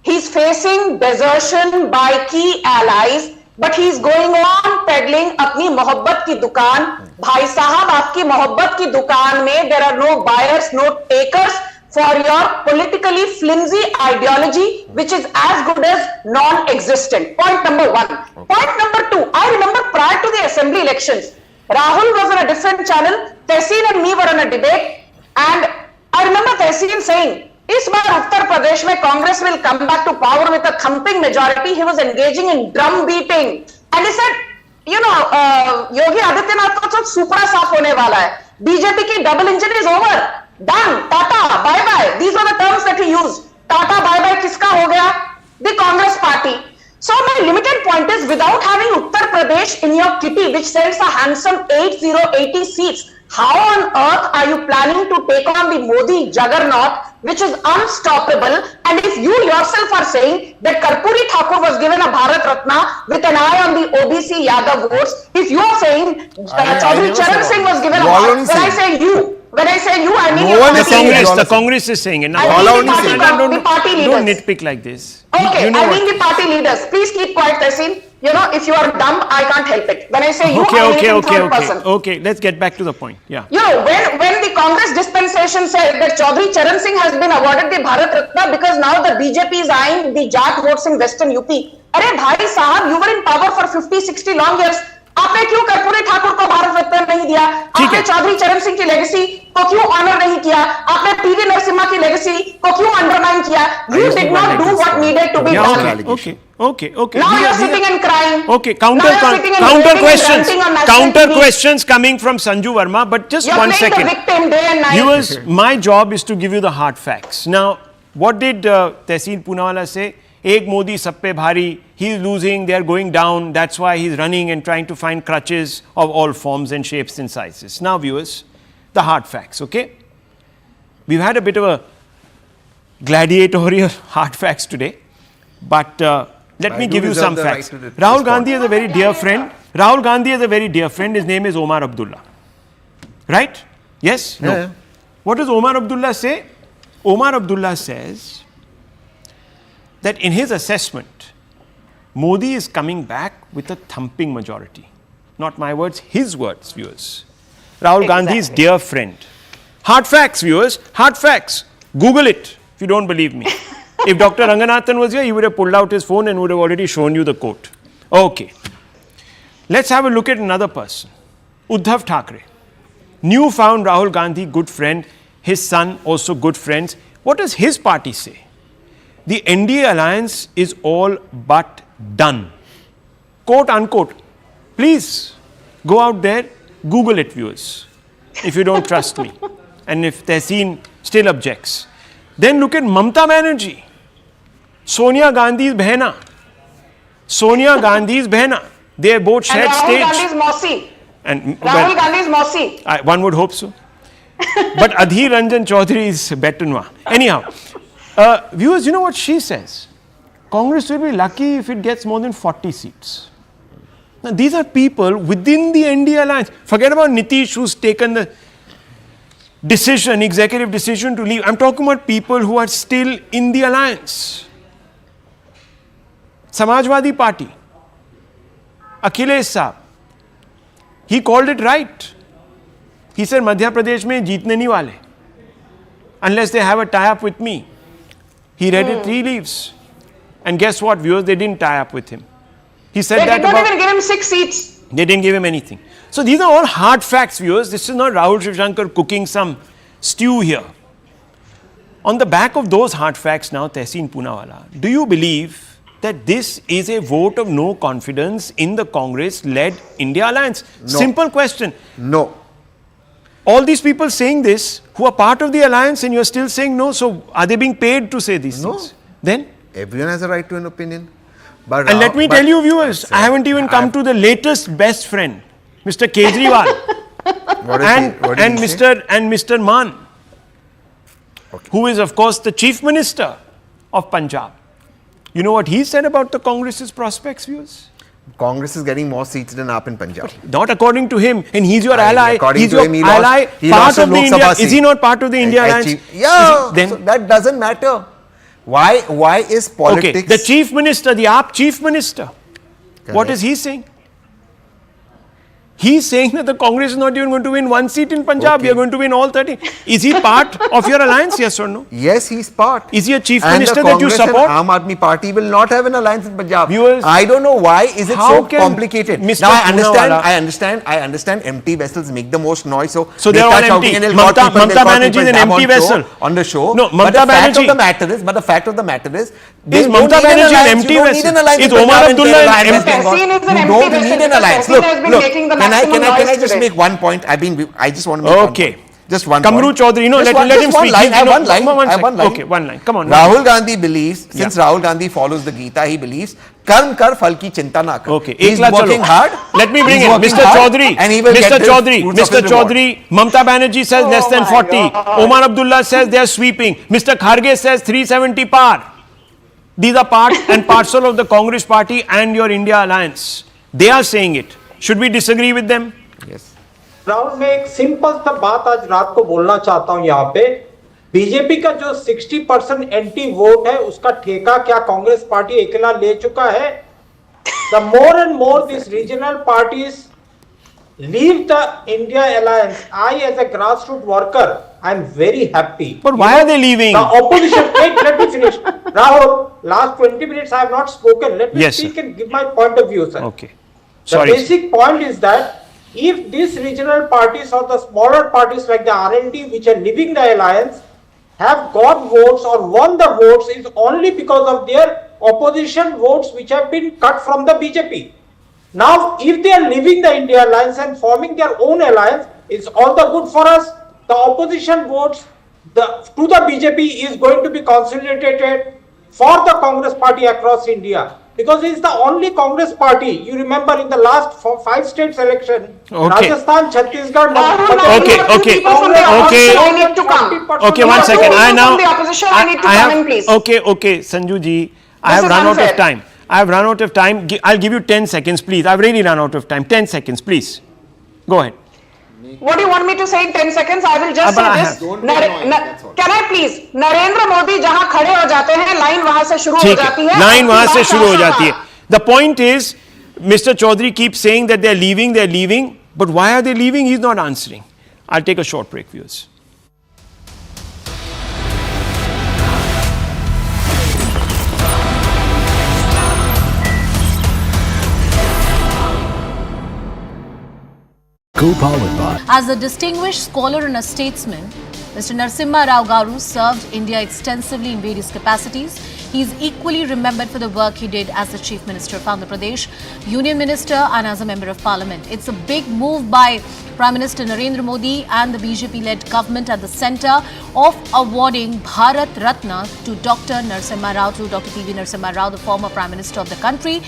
He's facing desertion by key allies, but he's going on peddling अपनी मोहब्बत की दुकान. भाई साहब, आपकी मोहब्बत की दुकान में there are no buyers, no takers for your politically flimsy ideology, which is as good as non-existent. Point number one. Point number two, I remember prior to the assembly elections, Rahul was on a different channel, Tehseen and me were on a debate, and I remember Tehseen saying, इस बार उत्तर प्रदेश में Congress will come back to power with a thumping majority. He was engaging in drum beating, and he said, you know, Yogi Adityanath को तो सुपरा साफ होने वाला है, BJP की double engine is over, done, tata bye bye. These were the terms that he used. Tata bye bye किसका हो गया? The Congress party. So my limited point is, without having Uttar Pradesh in your kitty, which sells a handsome 80 seats, how on earth are you planning to take on the Modi juggernaut, which is unstoppable? And if you yourself are saying that Karpuri Thakur was given a Bharat Ratna with an eye on the OBC Yadav votes, if you are saying Chaudhary Charan Singh was given a Bharat, when I say you, When I say you, I mean No your one is party saying leaders. it. The Congress is saying it. Now, I mean the party don't leaders. nitpick like this. Okay, You know I what? mean the party leaders. Please keep quiet, Tehseen. You know, if you are dumb, I can't help it. When I say you, I mean it in third person. Okay. Let's get back to the point. Yeah. You know, when the Congress dispensation said that Chaudhary Charan Singh has been awarded the Bharat Ratna because now the BJP is eyeing the Jat votes in Western UP. Arey bhai sahab, you were in power for 50-60 long years. आपने क्यों कर्पूरी ठाकुर को भारत रत्न नहीं दिया? आपने चौधरी चरण सिंह की legacy को क्यों ऑनर नहीं किया? आपने पीवी नरसिम्हा की लेगेसी को क्यों अंडरमाइन किया? You did not do what needed to be done. Okay. Now you are sitting and crying. Okay, counter questions coming from Sanju Verma, but just You're 1 playing second. the victim day and night. Viewers, my job is to give you the hard facts. Now, what did Tehseen Poonawala say? Ek Modi sab pe bhari, he is losing, they are going down, that's why he is running and trying to find crutches of all forms and shapes and sizes. Now, viewers, the hard facts, okay? We've had a bit of a gladiatorial hard facts today, but let me give you some facts. Rahul Gandhi is a very dear friend. Rahul Gandhi is a very dear friend. His name is Omar Abdullah. Right? Yes? No. Yeah. What does Omar Abdullah say? Omar Abdullah says that in his assessment, Modi is coming back with a thumping majority. Not my words, his words, viewers. Rahul Gandhi's dear friend. Hard facts, viewers. Hard facts. Google it if you don't believe me. If Dr. Ranganathan was here, he would have pulled out his phone and would have already shown you the quote. Okay. Let's have a look at another person. Uddhav Thackeray. Newfound Rahul Gandhi, good friend. His son, also good friends. What does his party say? The NDA alliance is all but done. Quote unquote. Please go out there, Google it, viewers, if you don't trust me. And if Tehseen still objects. Then look at Mamata Banerjee. Sonia Gandhi's behna. Sonia Gandhi's behna. They both shared stage. Rahul Gandhi's Mausi. And Rahul Gandhi's Mausi. One would hope so. But Adhir Ranjan Chaudhary is Betanwa. Anyhow, viewers, you know what she says? Congress will be lucky if it gets more than 40 seats. Now, these are people within the NDA alliance. Forget about Nitish, who's taken the decision, executive decision to leave. I'm talking about people who are still in the alliance. Samajwadi Party. Akhilesh Saab. He called it right. He said, Madhya Pradesh mein jeetne nahi wale. Unless they have a tie-up with me. He read it 3 leaves. And guess what, viewers? They didn't tie up with him. He said They that did not even give him 6 seats. They didn't give him anything. So these are all hard facts, viewers. This is not Rahul Shivshankar cooking some stew here. On the back of those hard facts now, Tehseen Poonawala, do you believe that this is a vote of no confidence in the Congress-led India alliance? No. Simple question. No. All these people saying this, who are part of the alliance, and you're still saying no, so are they being paid to say these things? Then? Everyone has a right to an opinion. But and let me tell you, viewers, I haven't even come to the latest best friend, Mr. Kejriwal, and Mr. Maan, who is, of course, the Chief Minister of Punjab. You know what he said about the Congress's prospects, viewers? Congress is getting more seats than AAP in Punjab. Not according to him, and he's your ally. According He's to your him, ally, part of the India. Is he not part of the India alliance? Yeah, so that doesn't matter. Why is politics? Okay, the Chief Minister, the AAP Chief Minister, what is he saying? He's saying that the Congress is not even going to win 1 seat in Punjab. We are going to win all 30. Is he part of your alliance, yes or no? Yes, he's part. Is he a Chief Minister that you support? And Aam Aadmi Party will not have an alliance in Punjab. Viewers, I don't know why is it so complicated. Mr. Now I understand empty vessels make the most noise. So they are all empty. Mamata Banerjee is an empty vessel. On the show. No, but the fact of the matter is, is Mamata Banerjee an empty vessel? Is Omar Abdullah an empty vessel? You don't need an alliance. Look, can I just make one point? I just want to make one point. Just one Kamru point. Chaudhary, let him speak. I have one line. Okay, one line. Come on. Rahul Gandhi believes, since Rahul Gandhi follows the Gita, he believes, karm kar phal ki chinta na kar. Okay, he's working hard. Let me bring in Mr. Chaudhary. And he will Mr. get Mr. Chaudhary, Mamata Banerjee says less than 40. Omar Abdullah says they are sweeping. Mr. Kharge says 370 par. These are part and parcel of the Congress party and your India alliance. They are saying it. Should we disagree with them? Yes. Rahul, मैं एक simple सा बात आज रात को बोलना चाहता हूं यहाँ पे। बीजेपी का जो 60% एंटी वोट है, उसका ठेका क्या कांग्रेस पार्टी अकेला ले चुका है? The more and more these regional parties leave the India alliance, I as a grassroots worker, I am very happy. But why are they leaving? The opposition, wait, let me finish. Rahul, last 20 minutes I have not spoken. Let me speak and give my point of view, sir. Okay. Sorry. The basic point is that if these regional parties or the smaller parties like the RLD which are leaving the alliance have got votes or won the votes, is only because of their opposition votes which have been cut from the BJP. Now, if they are leaving the India alliance and forming their own alliance, it's all the good for us. The opposition votes to the BJP is going to be consolidated for the Congress party across India. Because it's the only Congress party. You remember in the last 5 states election, Rajasthan, Chhattisgarh, Okay, 1 second. Okay, Sanju ji, I have run out of time. I'll give you 10 seconds, please. I've really run out of time. 10 seconds, please. Go ahead. What do you want me to say in 10 seconds? I will just say this. Can I please? Narendra Modi जहां खड़े हो जाते हैं, line वहां से शुरू हो जाती है. लाइन वहां से शुरू हो जाती है. The point is, Mr. Chaudhary keeps saying that they're leaving. But why are they leaving? He's not answering. I'll take a short break, viewers. As a distinguished scholar and a statesman, Mr. Narasimha Rao Garu served India extensively in various capacities. He is equally remembered for the work he did as the Chief Minister of Andhra Pradesh, Union Minister and as a Member of Parliament. It's a big move by Prime Minister Narendra Modi and the BJP-led government at the centre of awarding Bharat Ratna to Dr. Narasimha Rao, to Dr. PV Narasimha Rao, the former Prime Minister of the country.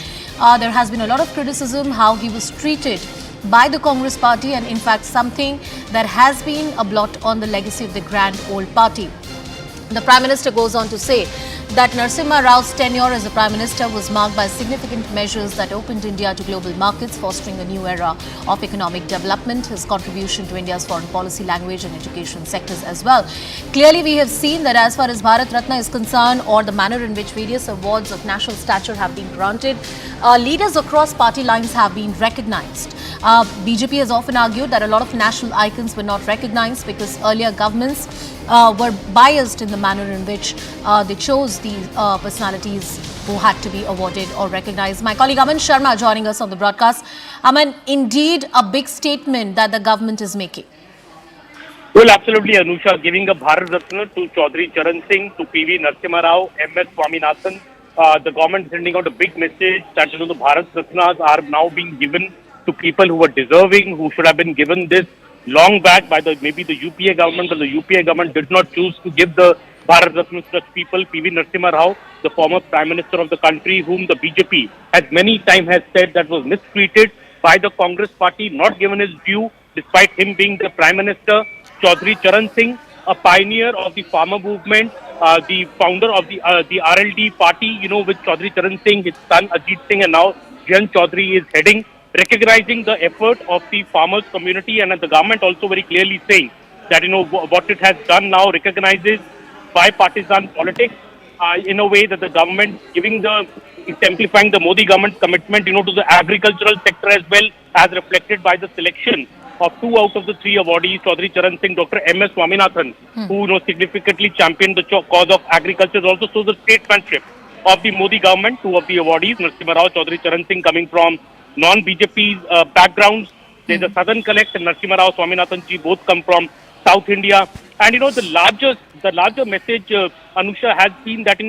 There has been a lot of criticism how he was treated by the Congress party, and in fact something that has been a blot on the legacy of the grand old party. The Prime Minister goes on to say that Narasimha Rao's tenure as a Prime Minister was marked by significant measures that opened India to global markets, fostering a new era of economic development. His contribution to India's foreign policy, language and education sectors as well. Clearly, we have seen that as far as Bharat Ratna is concerned, or the manner in which various awards of national stature have been granted, leaders across party lines have been recognized. BJP has often argued that a lot of national icons were not recognized because earlier governments were biased in the manner in which they chose the personalities who had to be awarded or recognized. My colleague Aman Sharma joining us on the broadcast. Aman, indeed a big statement that the government is making. Well, absolutely, Anusha, giving a Bharat Ratna to Chaudhary Charan Singh, to PV Narasimha Rao, MS Swaminathan. The government sending out a big message that the Bharat Ratnas are now being given to people who were deserving, who should have been given this long back by maybe the UPA government, but the UPA government did not choose to give the Bharat Ratna to such people. PV Narasimha Rao, the former Prime Minister of the country, whom the BJP has many times has said that was mistreated by the Congress party, not given his due, despite him being the Prime Minister. Chaudhary Charan Singh, a pioneer of the farmer movement, the founder of the RLD party, with Chaudhary Charan Singh, his son Ajit Singh, and now Jan Chaudhary is heading, recognizing the effort of the farmers community, and the government also very clearly saying that, what it has done now recognizes bipartisan politics in a way that the government exemplifying the Modi government's commitment, to the agricultural sector as well, as reflected by the selection of 2 out of the 3 awardees, Chaudhary Charan Singh, Dr MS Swaminathan, who significantly championed the cause of agriculture, also shows the statesmanship of the Modi government. 2 of the awardees, Narasimha Rao, Chaudhary Charan Singh, coming from non-BJP backgrounds. There's a southern collect, and Narasimha Rao, Swaminathan ji both come from South India. And the larger message, Anusha, has been that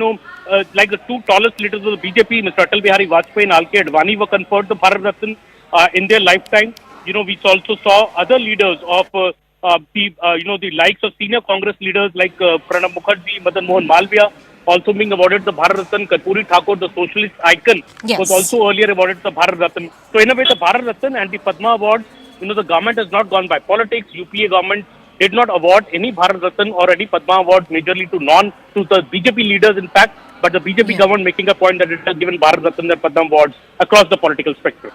like the 2 tallest leaders of the BJP, Mr. Atal Bihari Vajpayee and Alke Advani, were conferred the Bharat Ratna in their lifetime. We also saw other leaders of the likes of senior Congress leaders like Pranab Mukherjee, Madan Mohan Malviya, also being awarded the Bharat Ratna. Karpuri Thakur, the socialist icon, was also earlier awarded the Bharat Ratna. So in a way, the Bharat Ratna and the Padma Awards, the government has not gone by politics. UPA government did not award any Bharat Ratna or any Padma Awards majorly to the BJP leaders. In fact, but the BJP government making a point that it has given Bharat Ratna and Padma awards across the political spectrum.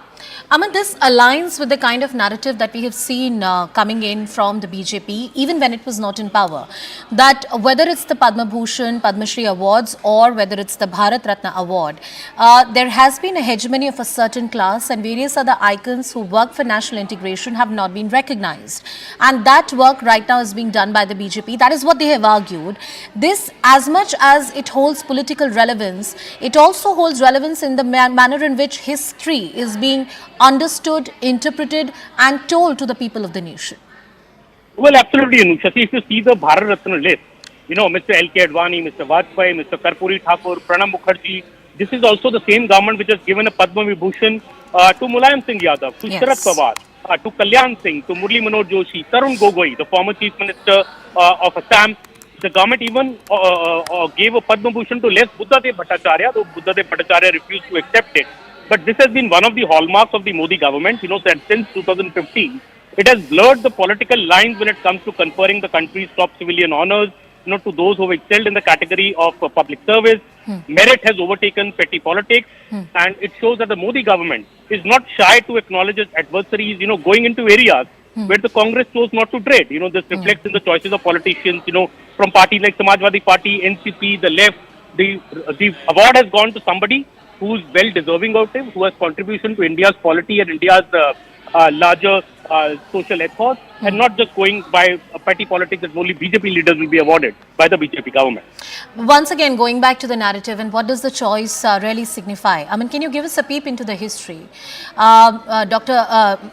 Aman, this aligns with the kind of narrative that we have seen coming in from the BJP, even when it was not in power, that whether it's the Padma Bhushan, Padma Shri awards, or whether it's the Bharat Ratna award, there has been a hegemony of a certain class, and various other icons who work for national integration have not been recognized. And that work right now is being done by the BJP. That is what they have argued. This, as much as it holds political relevance, it also holds relevance in the manner in which history is being understood, interpreted and told to the people of the nation. Well, absolutely, Anusha. See, if you see the Bharat Ratna list, you know, Mr. L.K. Advani, Mr. Vajpayee, Mr. Karpuri Thakur, Pranab Mukherjee, this is also the same government which has given a Padma Vibhushan to Mulayam Singh Yadav, to Sharad Pawar, to Kalyan Singh, to Murli Manoj Joshi, Tarun Gogoi, the former Chief Minister of Assam. The government even gave a Padma Bhushan to less Buddhadev Bhattacharya, though Buddhadev Bhattacharya refused to accept it. But this has been one of the hallmarks of the Modi government, you know, that since 2015, it has blurred the political lines when it comes to conferring the country's top civilian honors, you know, to those who have excelled in the category of public service. Merit has overtaken petty politics, and it shows that the Modi government is not shy to acknowledge its adversaries, you know, going into areas where the Congress chose not to tread. You know, this reflects in the choices of politicians, you know, from parties like Samajwadi Party, NCP, the left. The award has gone to somebody who is well deserving of it, who has contribution to India's polity and India's larger social ethos, and not just going by petty politics that only BJP leaders will be awarded by the BJP government. Once again, going back to the narrative, and what does the choice really signify? I mean, can you give us a peep into the history? Dr.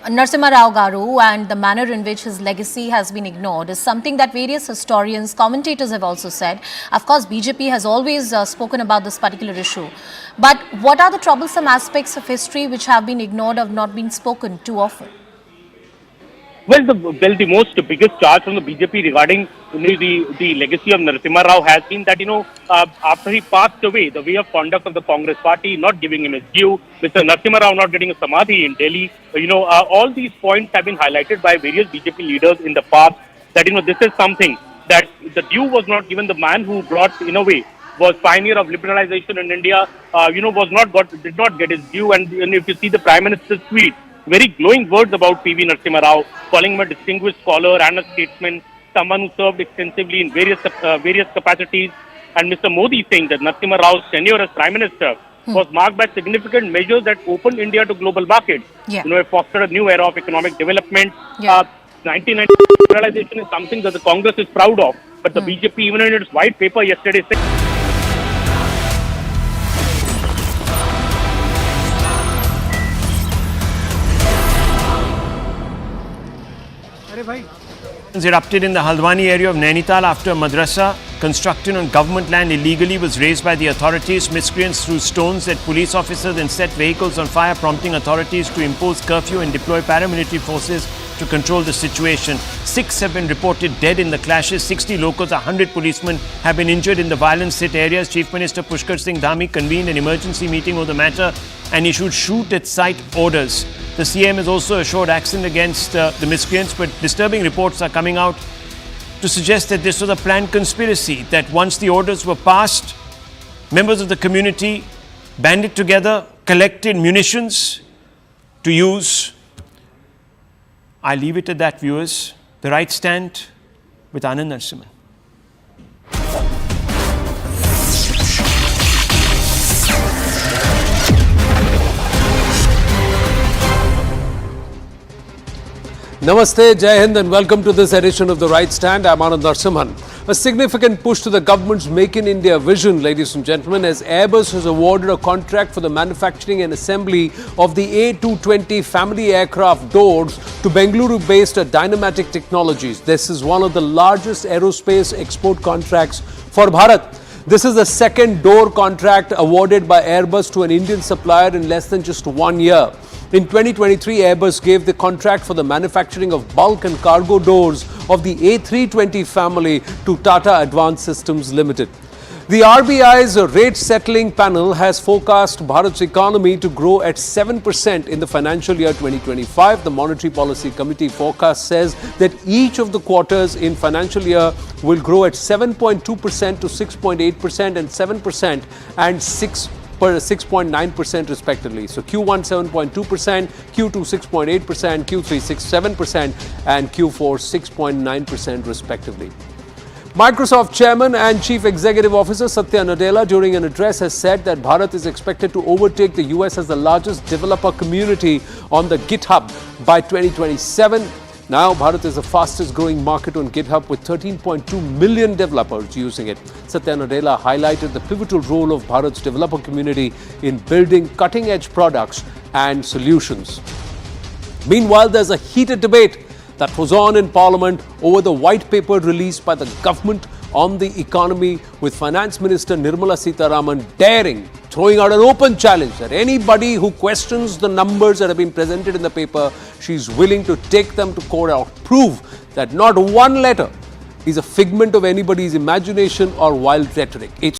Narasimha Rao Garu and the manner in which his legacy has been ignored is something that various historians, commentators have also said. Of course, BJP has always spoken about this particular issue. But what are the troublesome aspects of history which have been ignored or not been spoken too often? Well, the most biggest charge from the BJP regarding the legacy of Narasimha Rao has been that, you know, after he passed away, the way of conduct of the Congress party, not giving him his due, Mr. Narasimha Rao not getting a samadhi in Delhi, you know, all these points have been highlighted by various BJP leaders in the past, that, you know, this is something that the due was not given. The man who brought, in a way, was pioneer of liberalization in India, you know, did not get his due. And if you see the Prime Minister's tweet, very glowing words about PV Narasimha Rao, calling him a distinguished scholar and a statesman, someone who served extensively in various capacities, and Mr. Modi saying that Narasimha Rao's tenure as Prime Minister was marked by significant measures that opened India to global markets. You know, it fostered a new era of economic development. 1990 liberalization is something that the Congress is proud of, but the BJP, even in its white paper yesterday, said erupted in the Haldwani area of Nainital after a madrasa constructed on government land illegally was raised by the authorities. Miscreants threw stones at police officers and set vehicles on fire, prompting authorities to impose curfew and deploy paramilitary forces to control the situation. 6 have been reported dead in the clashes. 60 locals, 100 policemen have been injured in the violence-hit areas. Chief Minister Pushkar Singh Dhami convened an emergency meeting over the matter and issued shoot-at-sight orders. The CM has also assured action against the miscreants, but disturbing reports are coming out to suggest that this was a planned conspiracy, that once the orders were passed, members of the community banded together, collected munitions to use. I leave it at that, viewers. The Right Stand with Anand Narasimhan. Namaste, Jai Hind and welcome to this edition of The Right Stand. I'm Anand Narasimhan. A significant push to the government's Make in India vision, ladies and gentlemen, as Airbus has awarded a contract for the manufacturing and assembly of the A220 family aircraft doors to Bengaluru-based Dynamatic Technologies. This is one of the largest aerospace export contracts for Bharat. This is the second door contract awarded by Airbus to an Indian supplier in less than just 1 year. In 2023, Airbus gave the contract for the manufacturing of bulk and cargo doors of the A320 family to Tata Advanced Systems Limited. The RBI's rate settling panel has forecast Bharat's economy to grow at 7% in the financial year 2025. The Monetary Policy Committee forecast says that each of the quarters in financial year will grow at 7.2% to 6.8% and 7% and 6.9% respectively. So Q1 7.2%, Q2 6.8%, Q3 7% and Q4 6.9% respectively. Microsoft Chairman and Chief Executive Officer Satya Nadella during an address has said that Bharat is expected to overtake the US as the largest developer community on the GitHub by 2027. Now, Bharat is the fastest growing market on GitHub with 13.2 million developers using it. Satya Nadella highlighted the pivotal role of Bharat's developer community in building cutting-edge products and solutions. Meanwhile, there's a heated debate that was on in Parliament over the white paper released by the government on the economy, with Finance Minister Nirmala Sitharaman throwing out an open challenge that anybody who questions the numbers that have been presented in the paper, she's willing to take them to court or prove that not one letter is a figment of anybody's imagination or wild rhetoric. It's